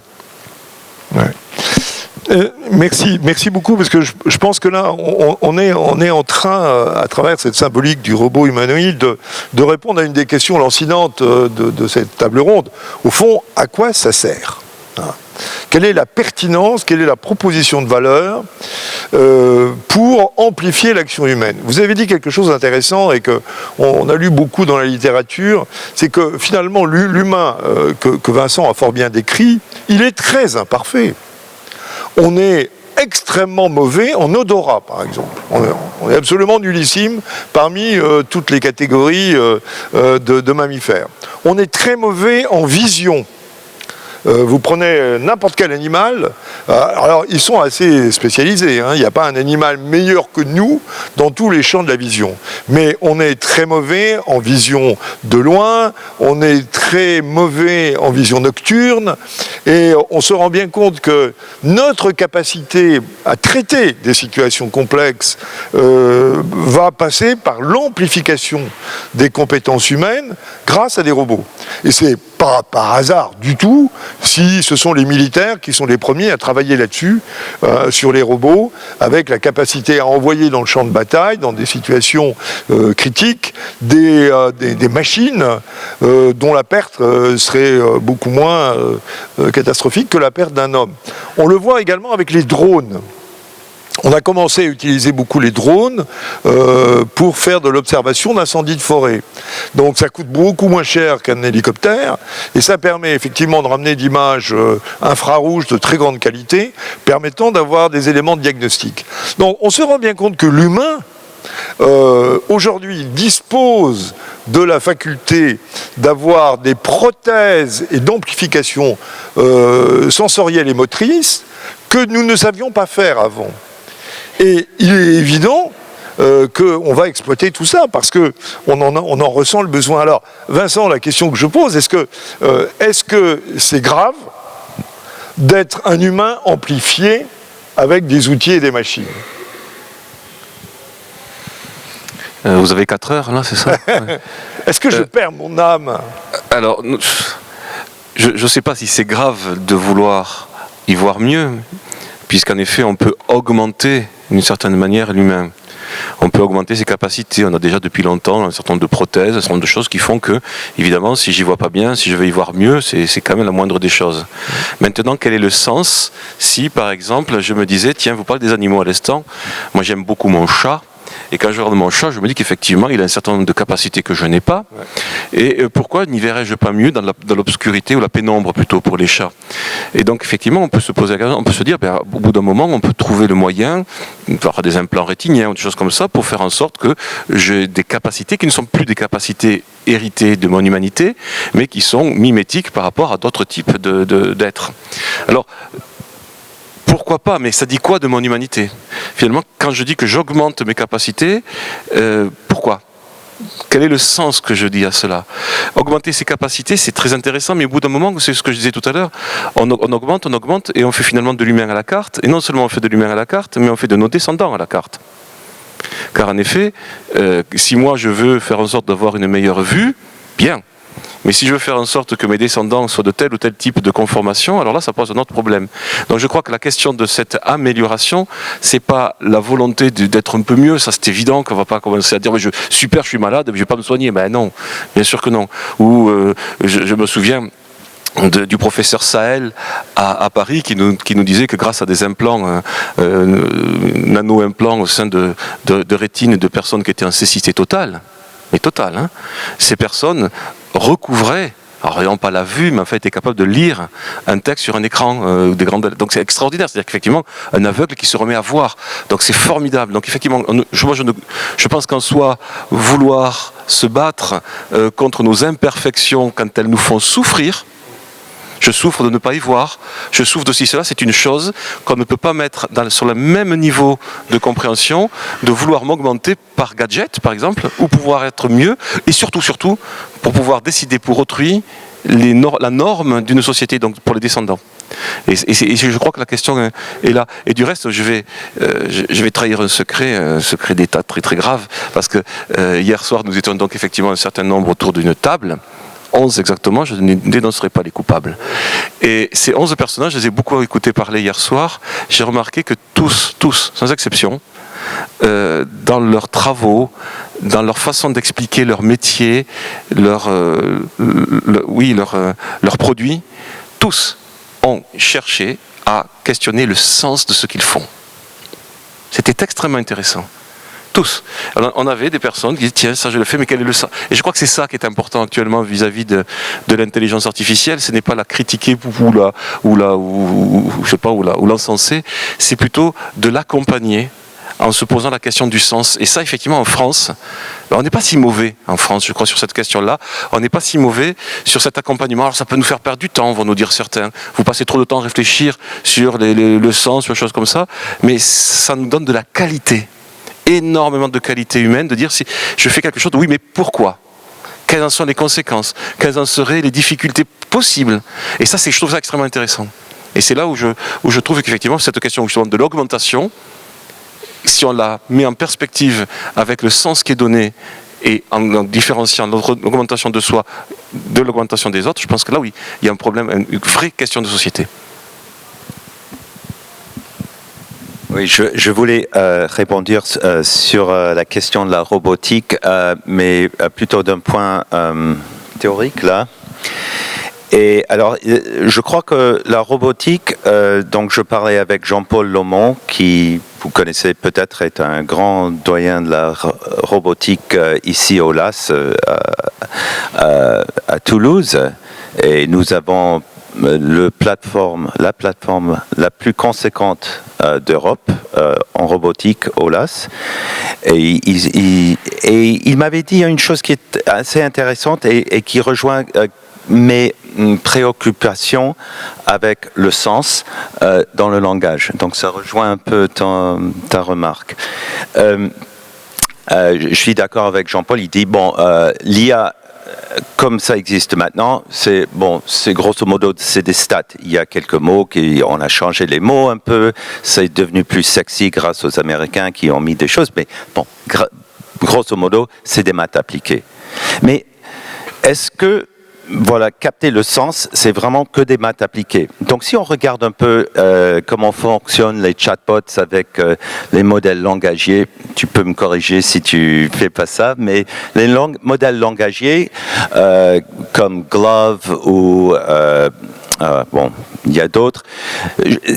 Ouais. Merci beaucoup, parce que je pense que là, on est en train, à travers cette symbolique du robot humanoïde, de répondre à une des questions lancinantes de cette table ronde. Au fond, à quoi ça sert ? Quelle est la pertinence, quelle est la proposition de valeur pour amplifier l'action humaine ? Vous avez dit quelque chose d'intéressant et qu'on a lu beaucoup dans la littérature, c'est que finalement l'humain que Vincent a fort bien décrit, il est très imparfait. On est extrêmement mauvais en odorat, par exemple. On est absolument nullissime parmi toutes les catégories de mammifères. On est très mauvais en vision. Vous prenez n'importe quel animal, alors ils sont assez spécialisés, hein, il n'y a pas un animal meilleur que nous dans tous les champs de la vision. Mais on est très mauvais en vision de loin, on est très mauvais en vision nocturne, et on se rend bien compte que notre capacité à traiter des situations complexes va passer par l'amplification des compétences humaines grâce à des robots. Et c'est pas par hasard du tout si ce sont les militaires qui sont les premiers à travailler là-dessus, sur les robots, avec la capacité à envoyer dans le champ de bataille, dans des situations critiques, des machines dont la perte serait beaucoup moins catastrophique que la perte d'un homme. On le voit également avec les drones. On a commencé à utiliser beaucoup les drones pour faire de l'observation d'incendies de forêt. Donc ça coûte beaucoup moins cher qu'un hélicoptère et ça permet effectivement de ramener d'images infrarouges de très grande qualité, permettant d'avoir des éléments de diagnostic. Donc on se rend bien compte que l'humain, aujourd'hui, dispose de la faculté d'avoir des prothèses et d'amplification sensorielle et motrice que nous ne savions pas faire avant. Et il est évident qu'on va exploiter tout ça parce qu'on en ressent le besoin. Alors, Vincent, la question que je pose, est-ce que c'est grave d'être un humain amplifié avec des outils et des machines ? Vous avez 4 heures, là, c'est ça? Est-ce que je perds mon âme? Alors, je ne sais pas si c'est grave de vouloir y voir mieux, puisqu'en effet, on peut augmenter d'une certaine manière l'humain. On peut augmenter ses capacités. On a déjà depuis longtemps un certain nombre de prothèses, un certain nombre de choses qui font que, évidemment, si j'y vois pas bien, si je veux y voir mieux, c'est quand même la moindre des choses. Maintenant, quel est le sens si, par exemple, je me disais, tiens, vous parlez des animaux à l'instant, moi j'aime beaucoup mon chat, Et quand je regarde mon chat, je me dis qu'effectivement, il a un certain nombre de capacités que je n'ai pas. Et pourquoi n'y verrais-je pas mieux dans l'obscurité ou la pénombre plutôt pour les chats? Et donc, effectivement, on peut se poser la question, on peut se dire, au bout d'un moment, on peut trouver le moyen, par des implants rétiniens ou des choses comme ça, pour faire en sorte que j'ai des capacités qui ne sont plus des capacités héritées de mon humanité, mais qui sont mimétiques par rapport à d'autres types d'êtres. Alors, pourquoi pas, mais ça dit quoi de mon humanité? Finalement, quand je dis que j'augmente mes capacités, pourquoi? Quel est le sens que je dis à cela? Augmenter ses capacités, c'est très intéressant, mais au bout d'un moment, c'est ce que je disais tout à l'heure, on augmente, et on fait finalement de l'humain à la carte. Et non seulement on fait de l'humain à la carte, mais on fait de nos descendants à la carte. Car en effet, si moi je veux faire en sorte d'avoir une meilleure vue, bien. Mais si je veux faire en sorte que mes descendants soient de tel ou tel type de conformation, alors là, ça pose un autre problème. Donc je crois que la question de cette amélioration, c'est pas la volonté d'être un peu mieux, ça c'est évident qu'on va pas commencer à dire mais super, je suis malade, je vais pas me soigner. Ben non, bien sûr que non. Ou je me souviens du professeur Sahel à Paris qui nous disait que grâce à des implants, nano-implants au sein de rétine de personnes qui étaient en cécité totale, mais totale, hein, ces personnes recouvraient, alors n'ayant pas la vue, mais en fait étaient capables de lire un texte sur un écran des grandes. Donc c'est extraordinaire, c'est-à-dire qu'effectivement un aveugle qui se remet à voir. Donc c'est formidable. Donc effectivement, je pense qu'en soi, vouloir se battre contre nos imperfections quand elles nous font souffrir. Je souffre de ne pas y voir, je souffre de cela, c'est une chose qu'on ne peut pas mettre sur le même niveau de compréhension, de vouloir m'augmenter par gadget, par exemple, ou pouvoir être mieux, et surtout, pour pouvoir décider pour autrui la norme d'une société, donc pour les descendants. Et je crois que la question est là. Et du reste, je vais trahir un secret d'État très très grave, parce que hier soir, nous étions donc effectivement un certain nombre autour d'une table, 11 exactement, je ne dénoncerai pas les coupables. Et ces 11 personnages, je les ai beaucoup écoutés parler hier soir, j'ai remarqué que tous, sans exception, dans leurs travaux, dans leur façon d'expliquer leur métier, leurs produits, tous ont cherché à questionner le sens de ce qu'ils font. C'était extrêmement intéressant. Tous. Alors, on avait des personnes qui disaient tiens, ça je le fais, mais quel est le sens? Et je crois que c'est ça qui est important actuellement vis-à-vis de l'intelligence artificielle. Ce n'est pas la critiquer ou l'encenser, c'est plutôt de l'accompagner en se posant la question du sens. Et ça, effectivement, en France, on n'est pas si mauvais, en France, je crois, sur cette question-là. On n'est pas si mauvais sur cet accompagnement. Alors, ça peut nous faire perdre du temps, vont nous dire certains. Vous passez trop de temps à réfléchir sur le sens, sur des choses comme ça. Mais ça nous donne de la qualité. Énormément de qualité humaine, de dire si je fais quelque chose, oui, mais pourquoi? Quelles en sont les conséquences? Quelles en seraient les difficultés possibles? Et ça, je trouve ça extrêmement intéressant. Et c'est là où je trouve qu'effectivement, cette question justement de l'augmentation, si on la met en perspective avec le sens qui est donné et en différenciant l'augmentation de soi de l'augmentation des autres, je pense que là, oui, il y a un problème, une vraie question de société. Oui, je voulais répondre sur la question de la robotique, mais plutôt d'un point théorique là. Et alors, je crois que la robotique, donc je parlais avec Jean-Paul Lomont, qui, vous connaissez peut-être, est un grand doyen de la robotique ici au LAS, à Toulouse. Et nous avons la plateforme la plus conséquente d'Europe en robotique au LAS. Et il m'avait dit une chose qui est assez intéressante et qui rejoint mes préoccupations avec le sens dans le langage. Donc ça rejoint un peu ta remarque. Je suis d'accord avec Jean-Paul, il dit, l'IA, comme ça existe maintenant, c'est grosso modo, c'est des stats. Il y a quelques mots, on a changé les mots un peu, c'est devenu plus sexy grâce aux Américains qui ont mis des choses, mais grosso modo, c'est des maths appliquées. Mais est-ce que capter le sens, c'est vraiment que des maths appliquées. Donc si on regarde un peu comment fonctionnent les chatbots avec les modèles langagiers, tu peux me corriger si tu fais pas ça, mais les modèles langagiers comme Glove ou il y a d'autres,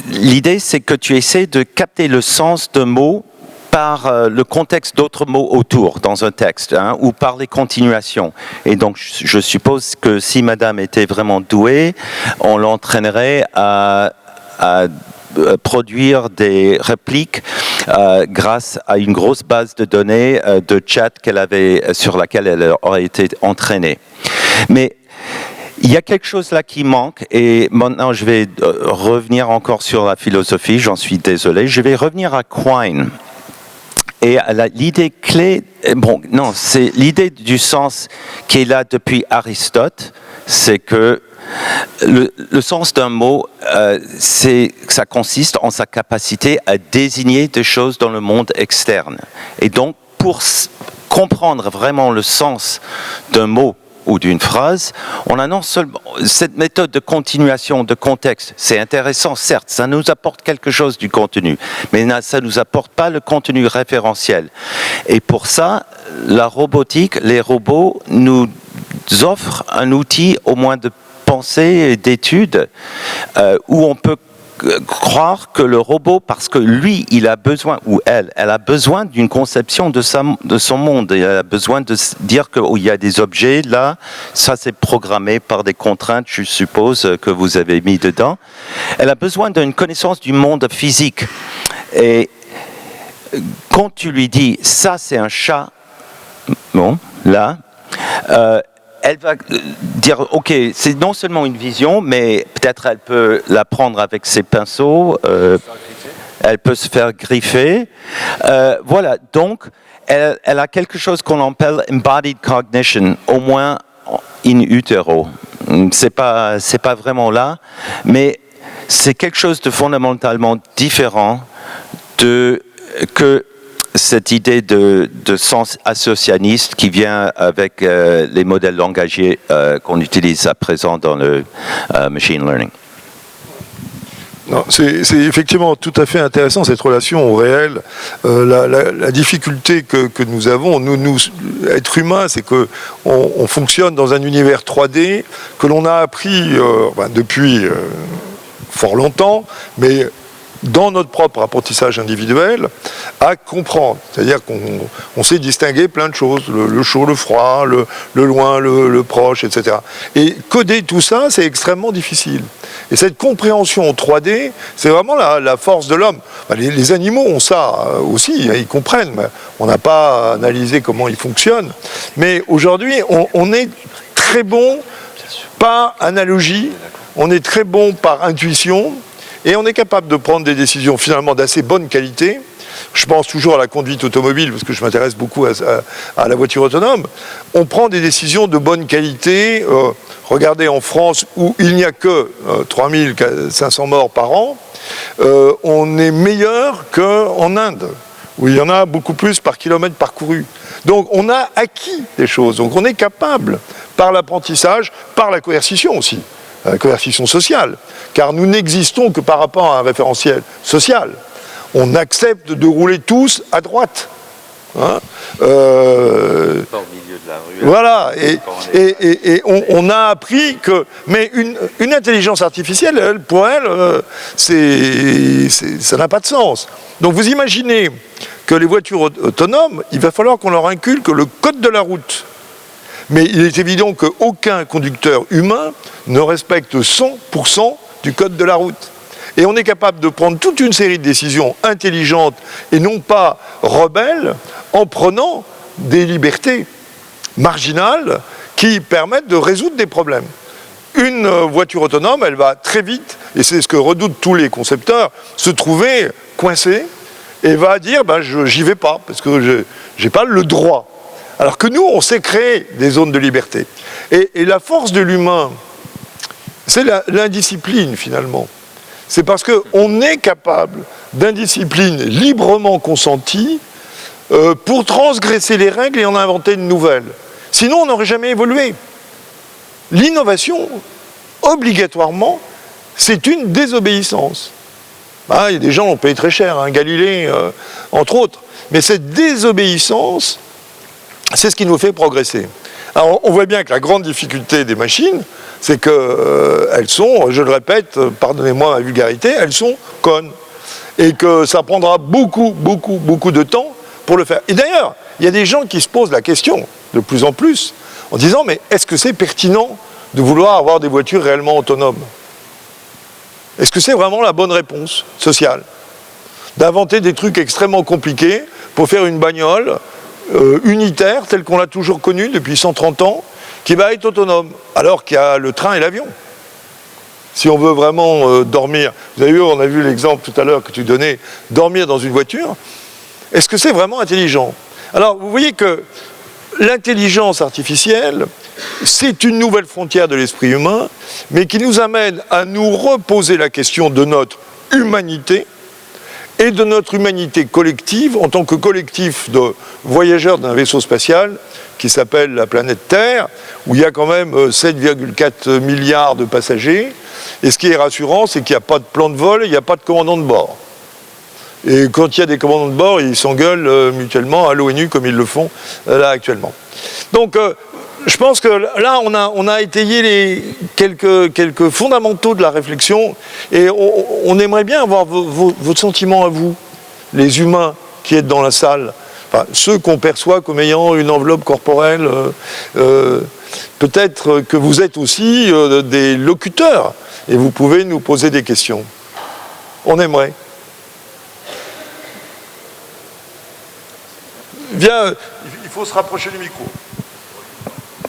l'idée c'est que tu essaies de capter le sens d'un mot par le contexte d'autres mots autour dans un texte, hein, ou par les continuations. Et donc, je suppose que si Madame était vraiment douée, on l'entraînerait à produire des répliques grâce à une grosse base de données de chat sur laquelle elle aurait été entraînée. Mais il y a quelque chose là qui manque, et maintenant je vais revenir encore sur la philosophie, j'en suis désolé. Je vais revenir à Quine. Et l'idée clé, c'est l'idée du sens qui est là depuis Aristote, c'est que le sens d'un mot, ça consiste en sa capacité à désigner des choses dans le monde externe. Et donc, pour comprendre vraiment le sens d'un mot ou d'une phrase, on a non seulement cette méthode de continuation de contexte, c'est intéressant, certes, ça nous apporte quelque chose du contenu, mais ça ne nous apporte pas le contenu référentiel. Et pour ça, la robotique, les robots nous offrent un outil au moins de pensée et d'étude où on peut croire que le robot, parce que lui, il a besoin, ou elle a besoin d'une conception de son monde. Elle a besoin de dire qu'il y a des objets là, ça c'est programmé par des contraintes, je suppose, que vous avez mis dedans. Elle a besoin d'une connaissance du monde physique. Et quand tu lui dis, ça c'est un chat, bon, là, elle va dire, ok, c'est non seulement une vision, mais peut-être elle peut la prendre avec ses pinceaux, elle peut se faire griffer. Voilà, donc elle a quelque chose qu'on appelle embodied cognition, au moins in utero. C'est pas vraiment là, mais c'est quelque chose de fondamentalement différent que cette idée de sens associationniste qui vient avec les modèles langagiers qu'on utilise à présent dans le machine learning. Non, c'est effectivement tout à fait intéressant cette relation au réel. La difficulté que nous avons, nous êtres humains, c'est que on fonctionne dans un univers 3D que l'on a appris depuis fort longtemps, mais dans notre propre apprentissage individuel, à comprendre. C'est-à-dire qu'on sait distinguer plein de choses, le chaud, le froid, le loin, le proche, etc. Et coder tout ça, c'est extrêmement difficile. Et cette compréhension en 3D, c'est vraiment la force de l'homme. Les animaux ont ça aussi, ils comprennent, mais on n'a pas analysé comment ils fonctionnent. Mais aujourd'hui, on est très bon par analogie, on est très bon par intuition, et on est capable de prendre des décisions finalement d'assez bonne qualité. Je pense toujours à la conduite automobile, parce que je m'intéresse beaucoup à la voiture autonome. On prend des décisions de bonne qualité. Regardez en France, où il n'y a que 3500 morts par an, on est meilleur qu'en Inde, où il y en a beaucoup plus par kilomètre parcouru. Donc on a acquis des choses. Donc on est capable, par l'apprentissage, par la coercition aussi, la coercition sociale, car nous n'existons que par rapport à un référentiel social. On accepte de rouler tous à droite. Hein, pas au milieu de la rue. Voilà, et on a appris que... Mais une intelligence artificielle, pour elle, ça n'a pas de sens. Donc vous imaginez que les voitures autonomes, il va falloir qu'on leur inculque le code de la route. Mais il est évident qu'aucun conducteur humain ne respecte 100% du code de la route. Et on est capable de prendre toute une série de décisions intelligentes et non pas rebelles en prenant des libertés marginales qui permettent de résoudre des problèmes. Une voiture autonome, elle va très vite, et c'est ce que redoutent tous les concepteurs, se trouver coincée et va dire j'y vais pas parce que je n'ai pas le droit. Alors que nous, on sait créer des zones de liberté. Et la force de l'humain, c'est l'indiscipline finalement. C'est parce qu'on est capable d'indiscipline librement consentie pour transgresser les règles et en inventer une nouvelle. Sinon, on n'aurait jamais évolué. L'innovation, obligatoirement, c'est une désobéissance. Il y a des gens qui ont payé très cher, Galilée, entre autres. Mais cette désobéissance, c'est ce qui nous fait progresser. Alors, on voit bien que la grande difficulté des machines, c'est qu'elles sont, je le répète, pardonnez-moi ma vulgarité, elles sont connes. et que ça prendra beaucoup de temps pour le faire. Et d'ailleurs, il y a des gens qui se posent la question, de plus en plus, en disant, mais est-ce que c'est pertinent de vouloir avoir des voitures réellement autonomes? Est-ce que c'est vraiment la bonne réponse sociale d'inventer des trucs extrêmement compliqués pour faire une bagnole unitaire, telle qu'on l'a toujours connue depuis 130 ans, qui va être autonome, alors qu'il y a le train et l'avion? Si on veut vraiment dormir, vous avez vu, on a vu l'exemple tout à l'heure que tu donnais, dormir dans une voiture, est-ce que c'est vraiment intelligent? Alors, vous voyez que l'intelligence artificielle, c'est une nouvelle frontière de l'esprit humain, mais qui nous amène à nous reposer la question de notre humanité et de notre humanité collective en tant que collectif de voyageurs d'un vaisseau spatial qui s'appelle la planète Terre, où il y a quand même 7,4 milliards de passagers. Et ce qui est rassurant, c'est qu'il n'y a pas de plan de vol et il n'y a pas de commandant de bord. Et quand il y a des commandants de bord, ils s'engueulent mutuellement à l'ONU comme ils le font là actuellement. Donc je pense que là, on a étayé quelques fondamentaux de la réflexion et on aimerait bien avoir votre sentiment à vous, les humains qui êtes dans la salle, enfin, ceux qu'on perçoit comme ayant une enveloppe corporelle. Peut-être que vous êtes aussi des locuteurs et vous pouvez nous poser des questions. On aimerait. Viens, il faut se rapprocher du micro.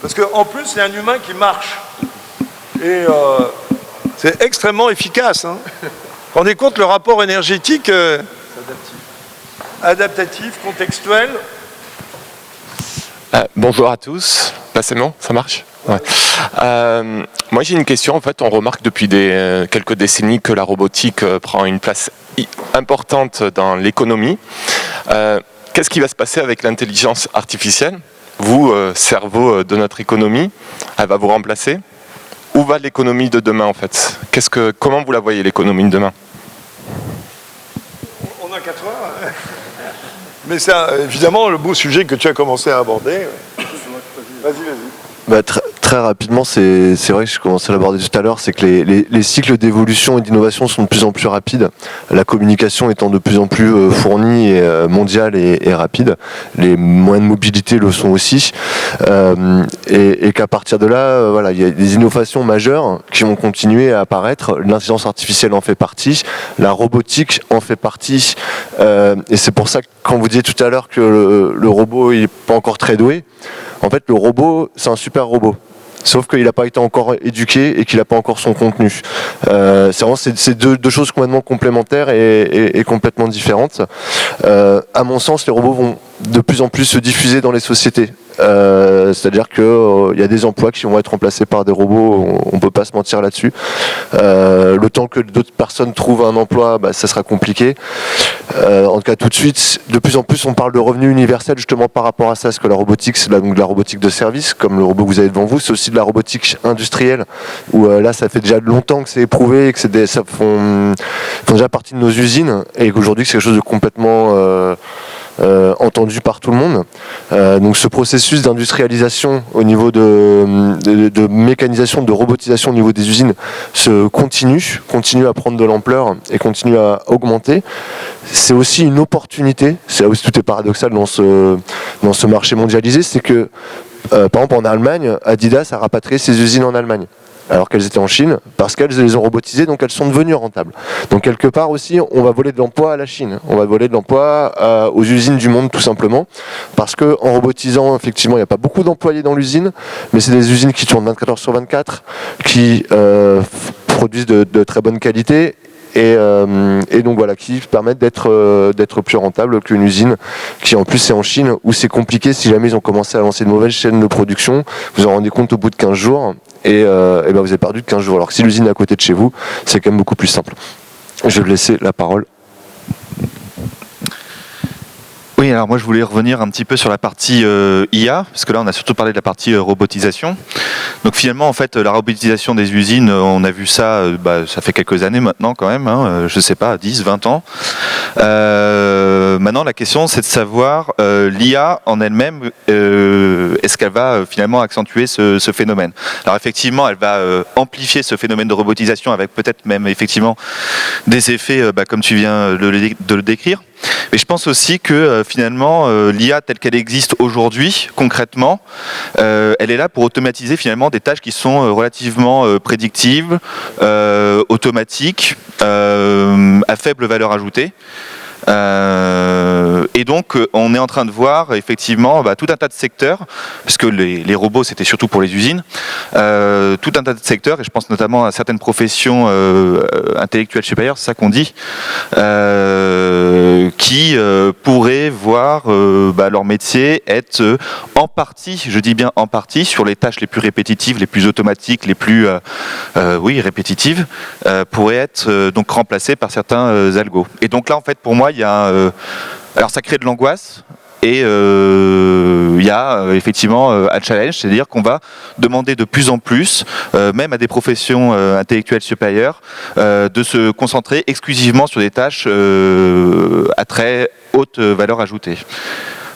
Parce qu'en plus, c'est un humain qui marche. Et c'est extrêmement efficace. Hein. Vous vous rendez compte, le rapport énergétique adaptatif, contextuel. Bonjour à tous. Là, c'est bon, ça marche? Ouais. Moi, j'ai une question. En fait, on remarque depuis quelques décennies que la robotique prend une place importante dans l'économie. Qu'est-ce qui va se passer avec l'intelligence artificielle? Vous, cerveau de notre économie, elle va vous remplacer? Où va l'économie de demain, en fait? Comment vous la voyez, l'économie de demain? On a 4 heures. Mais c'est évidemment le beau sujet que tu as commencé à aborder. Vas-y. Bah, très rapidement, c'est vrai que je commençais à l'aborder tout à l'heure, c'est que les cycles d'évolution et d'innovation sont de plus en plus rapides, la communication étant de plus en plus fournie, et, mondiale et rapide, les moyens de mobilité le sont aussi, et qu'à partir de là, voilà, il y a des innovations majeures qui vont continuer à apparaître, l'intelligence artificielle en fait partie, la robotique en fait partie, et c'est pour ça que quand vous disiez tout à l'heure que le robot n'est pas encore très doué, en fait, le robot, c'est un super robot. Sauf qu'il n'a pas été encore éduqué et qu'il n'a pas encore son contenu. C'est vraiment deux choses complètement complémentaires et complètement différentes. À mon sens, les robots vont de plus en plus se diffuser dans les sociétés. C'est-à-dire qu'il y a des emplois qui vont être remplacés par des robots, on ne peut pas se mentir là-dessus. Le temps que d'autres personnes trouvent un emploi, ça sera compliqué. En tout cas, tout de suite, de plus en plus, on parle de revenu universel justement par rapport à ça, parce que la robotique, c'est donc de la robotique de service, comme le robot que vous avez devant vous, c'est aussi de la robotique industrielle, où là, ça fait déjà longtemps que c'est éprouvé et que ça font déjà partie de nos usines, et qu'aujourd'hui, c'est quelque chose de complètement entendu par tout le monde. Donc ce processus d'industrialisation au niveau de mécanisation, de robotisation au niveau des usines continue à prendre de l'ampleur et continue à augmenter. C'est aussi une opportunité, c'est là où tout est paradoxal dans ce marché mondialisé, c'est que par exemple en Allemagne, Adidas a rapatrié ses usines en Allemagne, alors qu'elles étaient en Chine, parce qu'elles les ont robotisées, donc elles sont devenues rentables. Donc quelque part aussi, on va voler de l'emploi à la Chine, on va voler de l'emploi aux usines du monde tout simplement, parce qu'en robotisant, effectivement, il n'y a pas beaucoup d'employés dans l'usine, mais c'est des usines qui tournent 24 heures sur 24, qui produisent de très bonne qualité, et donc voilà, qui permettent d'être plus rentables qu'une usine qui en plus est en Chine, où c'est compliqué si jamais ils ont commencé à lancer de mauvaises chaînes de production, vous en rendez compte au bout de 15 jours, et vous avez perdu de 15 jours. Alors que si l'usine est à côté de chez vous, c'est quand même beaucoup plus simple. Je vais laisser la parole. Oui, alors moi je voulais revenir un petit peu sur la partie IA, parce que là on a surtout parlé de la partie robotisation. Donc finalement, en fait, la robotisation des usines, on a vu ça, ça fait quelques années maintenant quand même, hein, je sais pas, 10, 20 ans. Maintenant, la question, c'est de savoir, l'IA en elle-même, est-ce qu'elle va finalement accentuer ce phénomène? Alors effectivement, elle va amplifier ce phénomène de robotisation avec peut-être même effectivement des effets, comme tu viens de le décrire. Mais je pense aussi que finalement l'IA telle qu'elle existe aujourd'hui, concrètement, elle est là pour automatiser finalement des tâches qui sont relativement prédictives, automatiques, à faible valeur ajoutée. Et donc on est en train de voir effectivement tout un tas de secteurs, parce que les robots c'était surtout pour les usines, tout un tas de secteurs, et je pense notamment à certaines professions intellectuelles supérieures, c'est ça qu'on dit, qui pourraient voir leur métier être en partie, je dis bien en partie, sur les tâches les plus répétitives, les plus automatiques, les plus répétitives, pourraient être donc remplacées par certains algos. Et donc là en fait pour moi il y a alors ça crée de l'angoisse et il y a effectivement un challenge, c'est-à-dire qu'on va demander de plus en plus, même à des professions intellectuelles supérieures, de se concentrer exclusivement sur des tâches à très haute valeur ajoutée.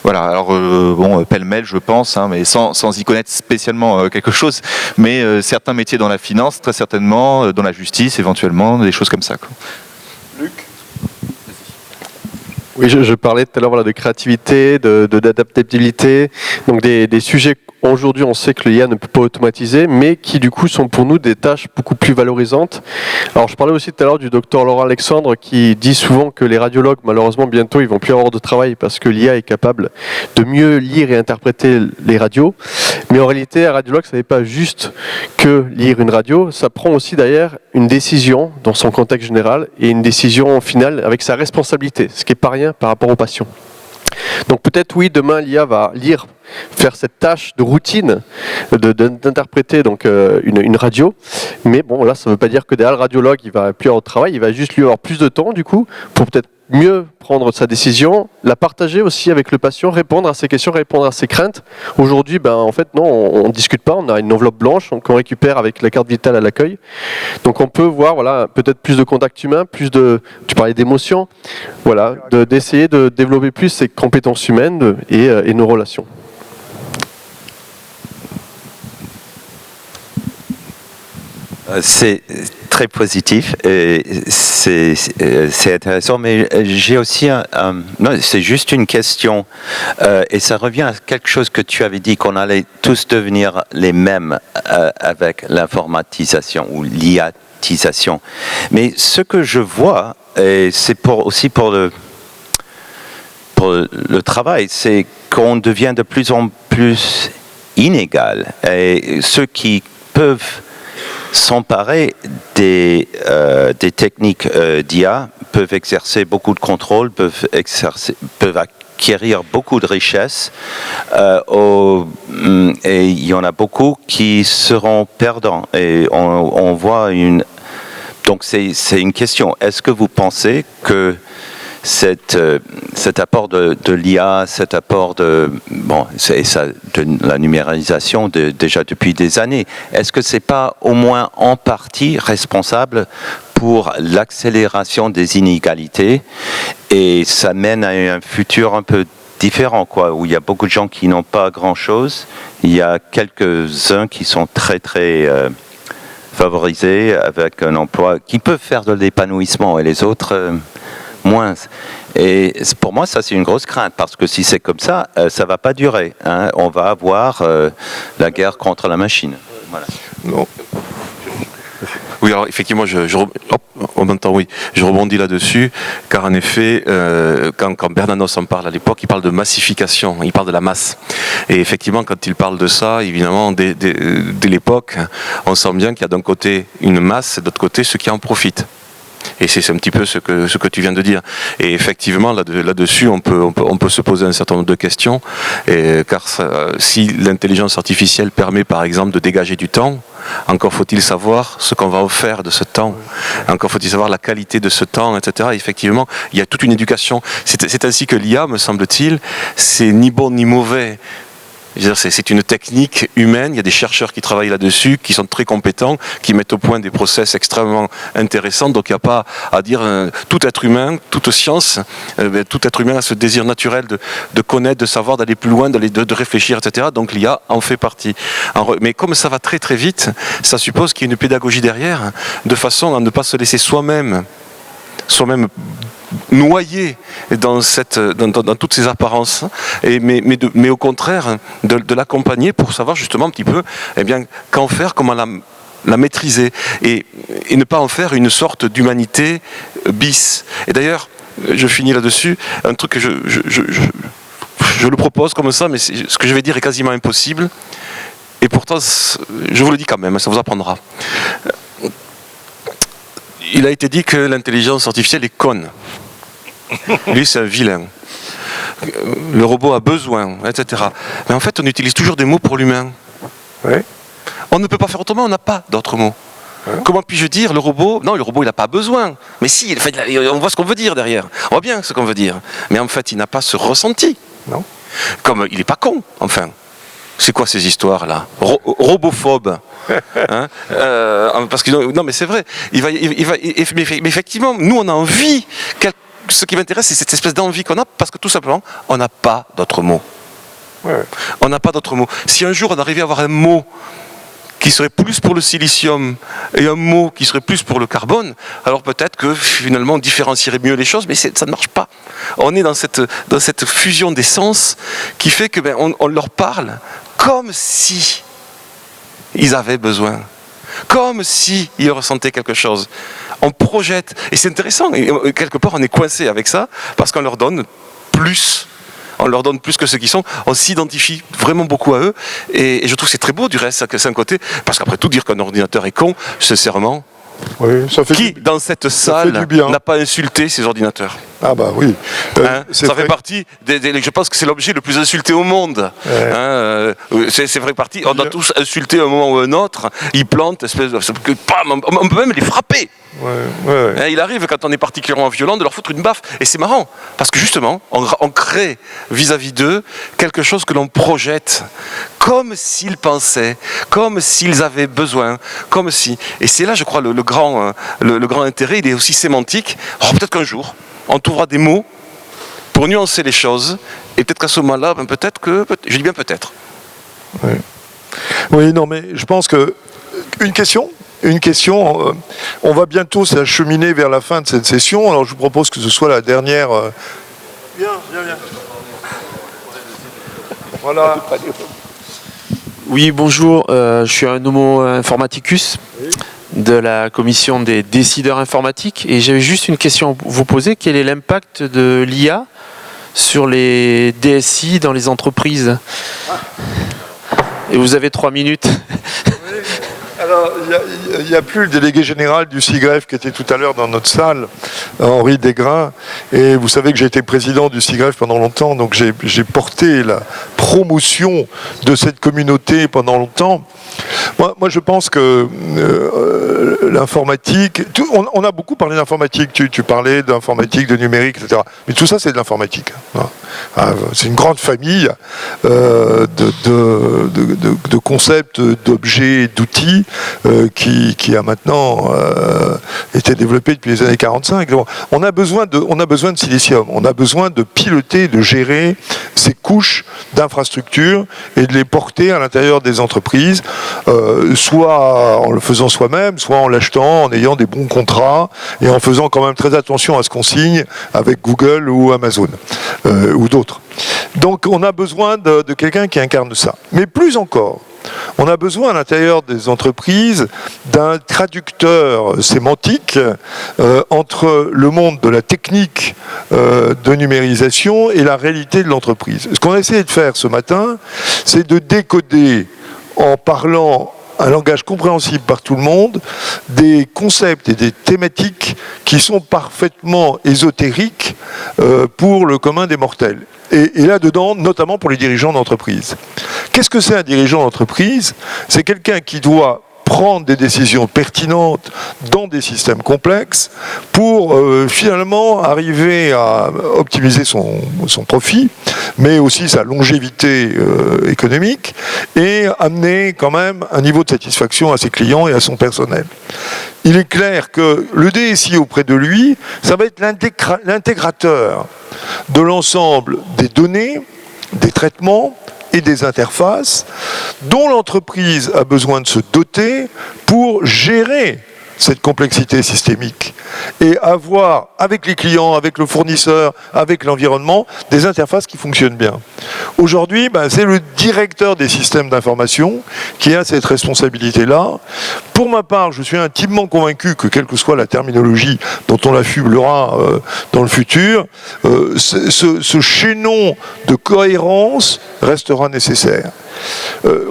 Voilà, alors pêle-mêle je pense, hein, mais sans y connaître spécialement quelque chose, mais certains métiers dans la finance, très certainement, dans la justice éventuellement, des choses comme ça, quoi. Luc ? Oui, je parlais tout à l'heure de créativité, d'adaptabilité, donc des sujets aujourd'hui on sait que l'IA ne peut pas automatiser, mais qui du coup sont pour nous des tâches beaucoup plus valorisantes. Alors je parlais aussi tout à l'heure du docteur Laurent Alexandre qui dit souvent que les radiologues malheureusement bientôt ils vont plus avoir de travail parce que l'IA est capable de mieux lire et interpréter les radios. Mais en réalité un radiologue ça n'est pas juste que lire une radio, ça prend aussi derrière une décision dans son contexte général et une décision finale avec sa responsabilité, ce qui n'est pas rien par rapport aux patients. Donc peut-être oui, demain l'IA va faire cette tâche de routine d'interpréter donc une radio, mais bon là ça ne veut pas dire que derrière le radiologue il va plus avoir de travail, il va juste lui avoir plus de temps du coup pour peut-être mieux prendre sa décision, la partager aussi avec le patient, répondre à ses questions, répondre à ses craintes. Aujourd'hui, en fait, non, on ne discute pas, on a une enveloppe blanche qu'on récupère avec la carte vitale à l'accueil. Donc on peut voir, voilà, peut-être plus de contact humain, tu parlais d'émotion, voilà, d'essayer de développer plus ces compétences humaines et nos relations. C'est très positif et c'est intéressant, mais j'ai aussi non, c'est juste une question et ça revient à quelque chose que tu avais dit, qu'on allait tous devenir les mêmes avec l'informatisation ou l'IAtisation. Mais ce que je vois, et c'est aussi pour le travail, c'est qu'on devient de plus en plus inégal et ceux qui peuvent s'emparer des techniques d'IA peuvent exercer beaucoup de contrôle, peuvent acquérir beaucoup de richesses et il y en a beaucoup qui seront perdants et on voit donc c'est une question. Est-ce que vous pensez que cet apport de l'IA, cet apport de la numérisation déjà depuis des années, est-ce que c'est pas au moins en partie responsable pour l'accélération des inégalités et ça mène à un futur un peu différent, quoi, où il y a beaucoup de gens qui n'ont pas grand-chose, il y a quelques-uns qui sont très très favorisés avec un emploi qui peuvent faire de l'épanouissement et les autres moins. Et pour moi, ça c'est une grosse crainte parce que si c'est comme ça, ça va pas durer. Hein. On va avoir la guerre contre la machine. Voilà. Non. Oui, alors effectivement, je rebondis là-dessus, car en effet, quand Bernanos en parle à l'époque, il parle de massification, il parle de la masse. Et effectivement, quand il parle de ça, évidemment, dès l'époque, on sent bien qu'il y a d'un côté une masse et de l'autre côté ceux qui en profitent. Et c'est un petit peu ce que tu viens de dire. Et effectivement, là-dessus, on peut se poser un certain nombre de questions, car si l'intelligence artificielle permet, par exemple, de dégager du temps, encore faut-il savoir ce qu'on va en faire de ce temps. Encore faut-il savoir la qualité de ce temps, etc. Et effectivement, il y a toute une éducation. C'est ainsi que l'IA, me semble-t-il, c'est ni bon ni mauvais Je veux dire, c'est une technique humaine, il y a des chercheurs qui travaillent là-dessus, qui sont très compétents, qui mettent au point des process extrêmement intéressants, donc il n'y a pas à dire tout être humain, toute science, tout être humain a ce désir naturel de connaître, de savoir, d'aller plus loin, de réfléchir, etc. Donc l'IA en fait partie. Mais comme ça va très très vite, ça suppose qu'il y ait une pédagogie derrière, de façon à ne pas se laisser soi-même noyé dans toutes ces apparences, mais au contraire de l'accompagner pour savoir justement un petit peu qu'en faire, comment la maîtriser et ne pas en faire une sorte d'humanité bis. Et d'ailleurs, je finis là-dessus, un truc que je le propose comme ça, mais ce que je vais dire est quasiment impossible, et pourtant je vous le dis quand même, ça vous apprendra. Il a été dit que l'intelligence artificielle est conne. Lui, c'est un vilain. Le robot a besoin, etc. Mais en fait, on utilise toujours des mots pour l'humain. Ouais. On ne peut pas faire autrement, on n'a pas d'autres mots. Ouais. Comment puis-je dire le robot? Non, le robot, il n'a pas besoin. Mais si, on voit ce qu'on veut dire derrière. On voit bien ce qu'on veut dire. Mais en fait, il n'a pas ce ressenti. Non. Comme il n'est pas con, enfin. C'est quoi ces histoires-là? Robophobe. Hein, parce que, non, mais c'est vrai. Mais effectivement, nous, on a envie. Ce qui m'intéresse, c'est cette espèce d'envie qu'on a, parce que tout simplement, on n'a pas d'autres mots. Ouais. On n'a pas d'autres mots. Si un jour on arrivait à avoir un mot qui serait plus pour le silicium et un mot qui serait plus pour le carbone, alors peut-être que finalement on différencierait mieux les choses, mais ça ne marche pas. On est dans cette fusion des sens qui fait que on leur parle comme si ils avaient besoin, comme si ils ressentaient quelque chose. On projette, et c'est intéressant, et quelque part on est coincé avec ça, parce qu'on leur donne plus. On leur donne plus que ce qu'ils sont, on s'identifie vraiment beaucoup à eux, et je trouve que c'est très beau du reste, c'est un côté, parce qu'après tout dire qu'un ordinateur est con, sincèrement, oui, ça fait qui dans cette salle n'a pas insulté ces ordinateurs? Ah bah oui. Ça fait partie je pense que c'est l'objet le plus insulté au monde. Ouais. C'est vrai partie. On a tous insulté à un moment ou un autre. Ils plantent, on peut même les frapper. Ouais. Il arrive quand on est particulièrement violent de leur foutre une baffe. Et c'est marrant parce que justement, on crée vis-à-vis d'eux quelque chose que l'on projette comme s'ils pensaient, comme s'ils avaient besoin, comme si. Et c'est là, je crois, le grand intérêt. Il est aussi sémantique. Alors peut-être qu'un jour, on trouvera des mots pour nuancer les choses, et peut-être qu'à ce moment-là, je dis bien peut-être. Oui, non, mais je pense que une question. On va bientôt s'acheminer vers la fin de cette session. Alors je vous propose que ce soit la dernière. Viens. Voilà. Oui, bonjour. Je suis un homo informaticus. De la commission des décideurs informatiques, et j'avais juste une question à vous poser. Quel est l'impact de l'IA sur les DSI dans les entreprises? Et vous avez 3 minutes. Oui. Alors, il n'y a plus le délégué général du SIGREF qui était tout à l'heure dans notre salle, Henri Desgrains, et vous savez que j'ai été président du SIGREF pendant longtemps, donc j'ai porté la promotion de cette communauté pendant longtemps. Moi, je pense que l'informatique... On a beaucoup parlé d'informatique, tu parlais d'informatique, de numérique, etc. Mais tout ça, c'est de l'informatique. C'est une grande famille de concepts, d'objets, d'outils qui a maintenant été développé depuis les années 45. Donc, on a besoin de silicium, on a besoin de piloter, de gérer ces couches d'infrastructures et de les porter à l'intérieur des entreprises, soit en le faisant soi-même, soit en l'achetant, en ayant des bons contrats et en faisant quand même très attention à ce qu'on signe avec Google ou Amazon ou d'autres. Donc on a besoin de quelqu'un qui incarne ça. Mais plus encore, on a besoin à l'intérieur des entreprises d'un traducteur sémantique entre le monde de la technique de numérisation et la réalité de l'entreprise. Ce qu'on a essayé de faire ce matin, c'est de décoder en parlant un langage compréhensible par tout le monde, des concepts et des thématiques qui sont parfaitement ésotériques pour le commun des mortels. Et là-dedans, notamment pour les dirigeants d'entreprise. Qu'est-ce que c'est un dirigeant d'entreprise? C'est quelqu'un qui doit prendre des décisions pertinentes dans des systèmes complexes pour finalement arriver à optimiser son profit, mais aussi sa longévité économique, et amener quand même un niveau de satisfaction à ses clients et à son personnel. Il est clair que le DSI auprès de lui, ça va être l'intégrateur de l'ensemble des données, des traitements et des interfaces dont l'entreprise a besoin de se doter pour gérer cette complexité systémique et avoir, avec les clients, avec le fournisseur, avec l'environnement, des interfaces qui fonctionnent bien. Aujourd'hui, c'est le directeur des systèmes d'information qui a cette responsabilité-là. Pour ma part, je suis intimement convaincu que, quelle que soit la terminologie dont on l'affublera dans le futur, ce chaînon de cohérence restera nécessaire.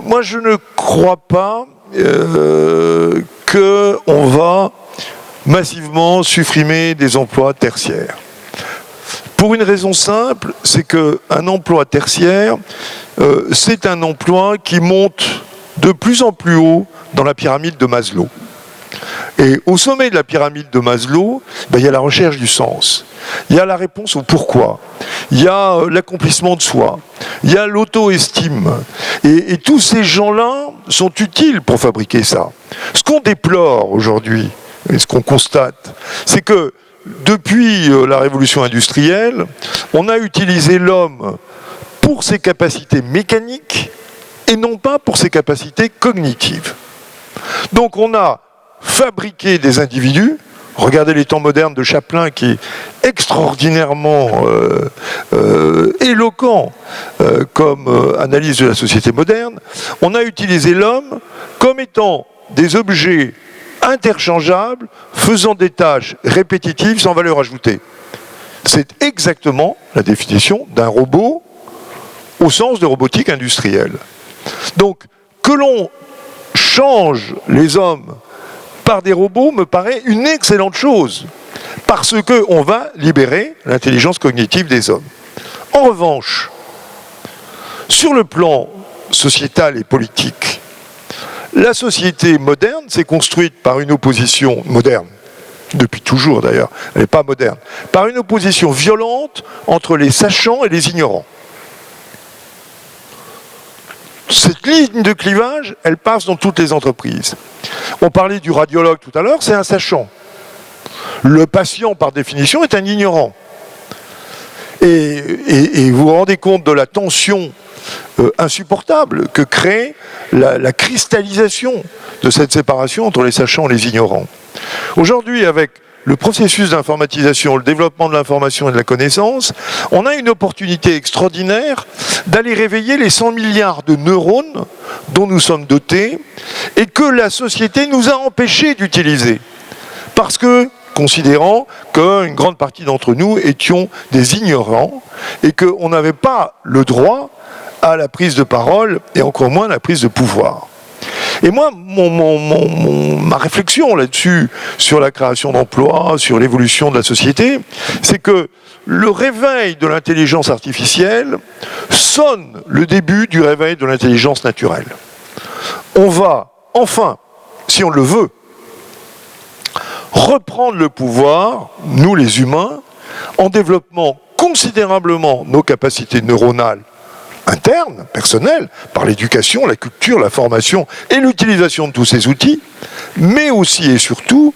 Moi, je ne crois pas qu'on va massivement supprimer des emplois tertiaires. Pour une raison simple, c'est qu'un emploi tertiaire, c'est un emploi qui monte de plus en plus haut dans la pyramide de Maslow. Et au sommet de la pyramide de Maslow, il y a la recherche du sens, il y a la réponse au pourquoi, il y a l'accomplissement de soi, il y a l'auto-estime. Et tous ces gens-là sont utiles pour fabriquer ça. Ce qu'on déplore aujourd'hui, et ce qu'on constate, c'est que depuis la révolution industrielle, on a utilisé l'homme pour ses capacités mécaniques et non pas pour ses capacités cognitives. Donc on a fabriqué des individus. Regardez les temps modernes de Chaplin qui est extraordinairement éloquent comme analyse de la société moderne. On a utilisé l'homme comme étant des objets interchangeables, faisant des tâches répétitives sans valeur ajoutée. C'est exactement la définition d'un robot au sens de robotique industrielle. Donc, que l'on change les hommes par des robots me paraît une excellente chose, parce qu'on va libérer l'intelligence cognitive des hommes. En revanche, sur le plan sociétal et politique, la société moderne s'est construite par une opposition moderne, depuis toujours d'ailleurs, elle n'est pas moderne, par une opposition violente entre les sachants et les ignorants. Cette ligne de clivage, elle passe dans toutes les entreprises. On parlait du radiologue tout à l'heure, c'est un sachant. Le patient, par définition, est un ignorant. Et vous vous rendez compte de la tension insupportable que crée la cristallisation de cette séparation entre les sachants et les ignorants. Aujourd'hui, avec le processus d'informatisation, le développement de l'information et de la connaissance, on a une opportunité extraordinaire d'aller réveiller les 100 milliards de neurones dont nous sommes dotés et que la société nous a empêchés d'utiliser. Parce que, considérant qu'une grande partie d'entre nous étions des ignorants et qu'on n'avait pas le droit à la prise de parole et encore moins à la prise de pouvoir. Et moi, ma réflexion là-dessus, sur la création d'emplois, sur l'évolution de la société, c'est que le réveil de l'intelligence artificielle sonne le début du réveil de l'intelligence naturelle. On va, enfin, si on le veut, reprendre le pouvoir, nous les humains, en développant considérablement nos capacités neuronales internes, personnelles, par l'éducation, la culture, la formation et l'utilisation de tous ces outils, mais aussi et surtout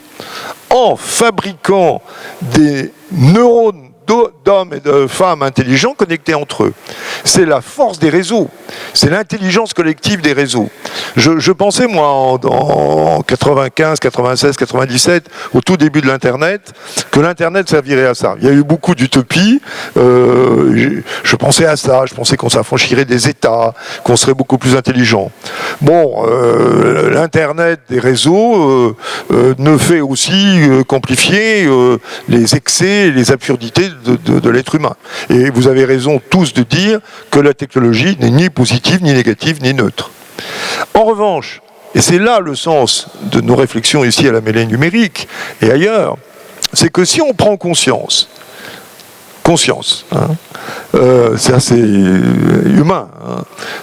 en fabriquant des neurones d'hommes et de femmes intelligents connectés entre eux. C'est la force des réseaux, c'est l'intelligence collective des réseaux. Je pensais, moi, en 95, 96, 97, au tout début de l'Internet, que l'Internet servirait à ça. Il y a eu beaucoup d'utopies, je pensais à ça, je pensais qu'on s'affranchirait des États, qu'on serait beaucoup plus intelligent. Bon, l'Internet des réseaux ne fait aussi qu'amplifier les excès et les absurdités de l'être humain. Et vous avez raison tous de dire que la technologie n'est ni positive, ni négative, ni neutre. En revanche, et c'est là le sens de nos réflexions ici à la mêlée numérique et ailleurs, c'est que si on prend conscience, c'est assez humain,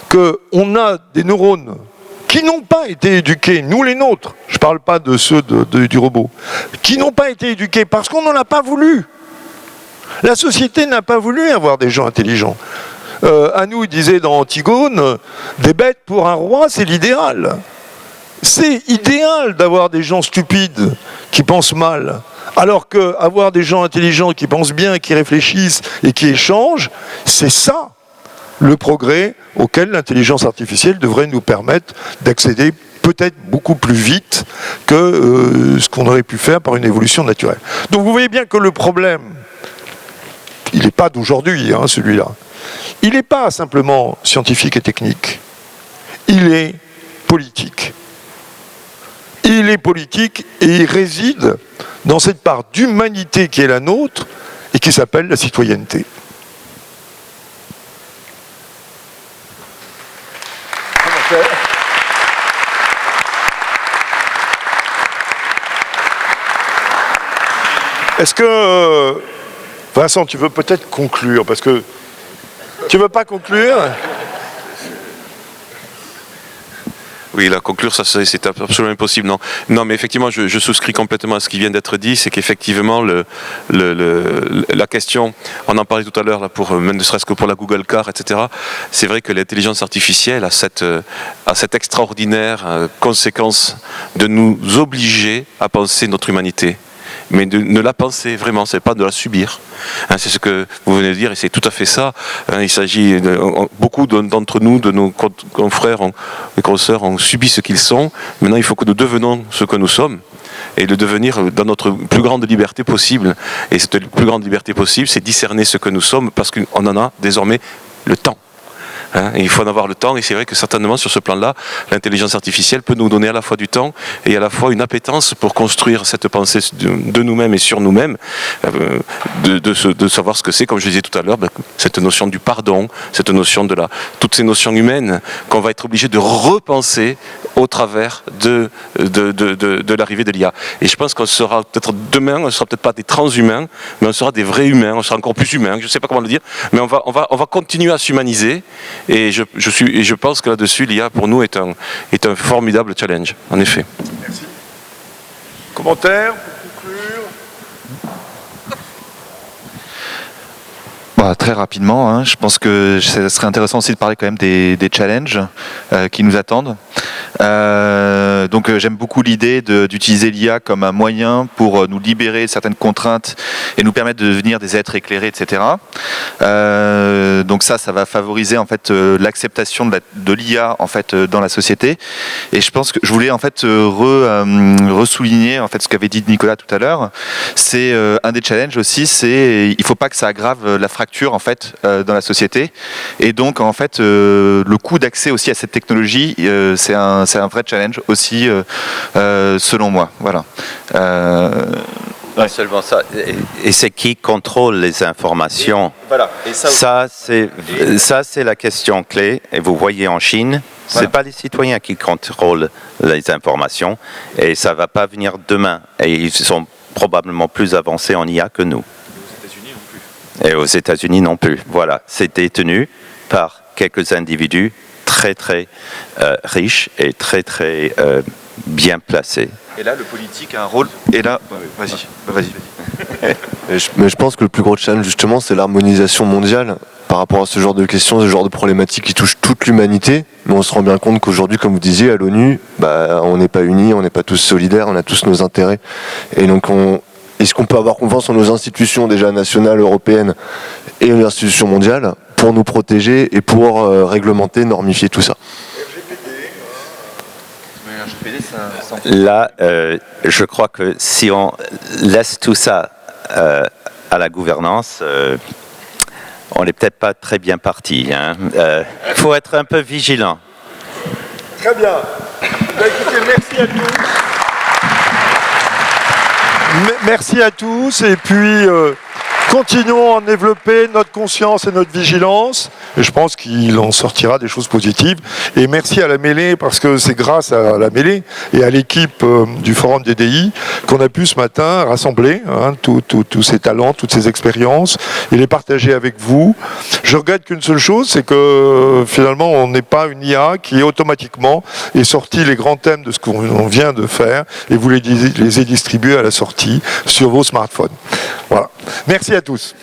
qu'on a des neurones qui n'ont pas été éduqués, nous les nôtres, je ne parle pas de ceux du robot, qui n'ont pas été éduqués parce qu'on n'en a pas voulu. La société n'a pas voulu avoir des gens intelligents. Anou disait dans Antigone, des bêtes pour un roi, c'est l'idéal. C'est idéal d'avoir des gens stupides qui pensent mal. Alors qu'avoir des gens intelligents qui pensent bien, qui réfléchissent et qui échangent, c'est ça le progrès auquel l'intelligence artificielle devrait nous permettre d'accéder peut-être beaucoup plus vite que ce qu'on aurait pu faire par une évolution naturelle. Donc vous voyez bien que le problème, il n'est pas d'aujourd'hui, hein, celui-là. Il n'est pas simplement scientifique et technique. Il est politique. Il est politique et il réside dans cette part d'humanité qui est la nôtre et qui s'appelle la citoyenneté. Est-ce que, Vincent, tu veux peut-être conclure, parce que tu veux pas conclure? Oui, la conclure, ça c'est absolument impossible. Non, mais effectivement, je souscris complètement à ce qui vient d'être dit. C'est qu'effectivement, la question, on en parlait tout à l'heure, là, même ne serait-ce que pour la Google Car, etc. C'est vrai que l'intelligence artificielle a cette extraordinaire conséquence de nous obliger à penser notre humanité. Mais de ne la penser vraiment, c'est pas de la subir. Hein, c'est ce que vous venez de dire et c'est tout à fait ça. Hein, il s'agit beaucoup d'entre nous, de nos confrères et consoeurs ont subi ce qu'ils sont. Maintenant, il faut que nous devenions ce que nous sommes et de devenir dans notre plus grande liberté possible. Et cette plus grande liberté possible, c'est discerner ce que nous sommes parce qu'on en a désormais le temps. Hein, et il faut en avoir le temps et c'est vrai que certainement sur ce plan-là, l'intelligence artificielle peut nous donner à la fois du temps et à la fois une appétence pour construire cette pensée de nous-mêmes et sur nous-mêmes, de savoir ce que c'est, comme je disais tout à l'heure, cette notion du pardon, cette notion toutes ces notions humaines qu'on va être obligé de repenser au travers de l'arrivée de l'IA. Et je pense qu'on sera peut-être demain, on ne sera peut-être pas des transhumains, mais on sera des vrais humains, on sera encore plus humains, je ne sais pas comment le dire, mais on va continuer à s'humaniser. Et je pense que là-dessus, l'IA pour nous est un formidable challenge, en effet. Merci. Commentaire pour conclure? Très rapidement, hein, je pense que ce serait intéressant aussi de parler quand même des challenges qui nous attendent. Donc j'aime beaucoup l'idée d'utiliser l'IA comme un moyen pour nous libérer de certaines contraintes et nous permettre de devenir des êtres éclairés, etc. Donc ça va favoriser en fait l'acceptation de l'IA en fait dans la société. Et je pense que je voulais en fait ressouligner en fait ce qu'avait dit Nicolas tout à l'heure. C'est un des challenges aussi, c'est il faut pas que ça aggrave la fracture en fait dans la société. Et donc en fait le coût d'accès aussi à cette technologie, c'est un vrai challenge aussi selon moi. Voilà. Ouais. Seulement ça. Et c'est qui contrôle les informations? Voilà. Et ça c'est la question clé. Et vous voyez en Chine, c'est pas les citoyens qui contrôlent les informations. Et ça va pas venir demain. Et ils sont probablement plus avancés en IA que nous. Et aux États-Unis non plus. Voilà. C'est détenu par quelques individus très très riches et très très bien placés. Et là, le politique a un rôle. Et là, vas-y. Mais je pense que le plus gros challenge, justement, c'est l'harmonisation mondiale par rapport à ce genre de questions, ce genre de problématiques qui touchent toute l'humanité. Mais on se rend bien compte qu'aujourd'hui, comme vous disiez, à l'ONU, on n'est pas unis, on n'est pas tous solidaires, on a tous nos intérêts. Et donc, est-ce qu'on peut avoir confiance en nos institutions déjà nationales, européennes et les institutions mondiales pour nous protéger et pour réglementer, normifier tout ça? Là, je crois que si on laisse tout ça à la gouvernance, on n'est peut-être pas très bien parti. Faut être un peu vigilant. Très bien. Écoutez, merci à tous. Merci à tous. Et puis, Continuons à développer notre conscience et notre vigilance. Et je pense qu'il en sortira des choses positives. Et merci à la mêlée, parce que c'est grâce à la mêlée et à l'équipe du Forum des DI qu'on a pu ce matin rassembler tous ces talents, toutes ces expériences et les partager avec vous. Je regrette qu'une seule chose, c'est que finalement on n'est pas une IA qui automatiquement est sorti les grands thèmes de ce qu'on vient de faire et vous les ayez distribués à la sortie sur vos smartphones. Voilà. Merci à tous.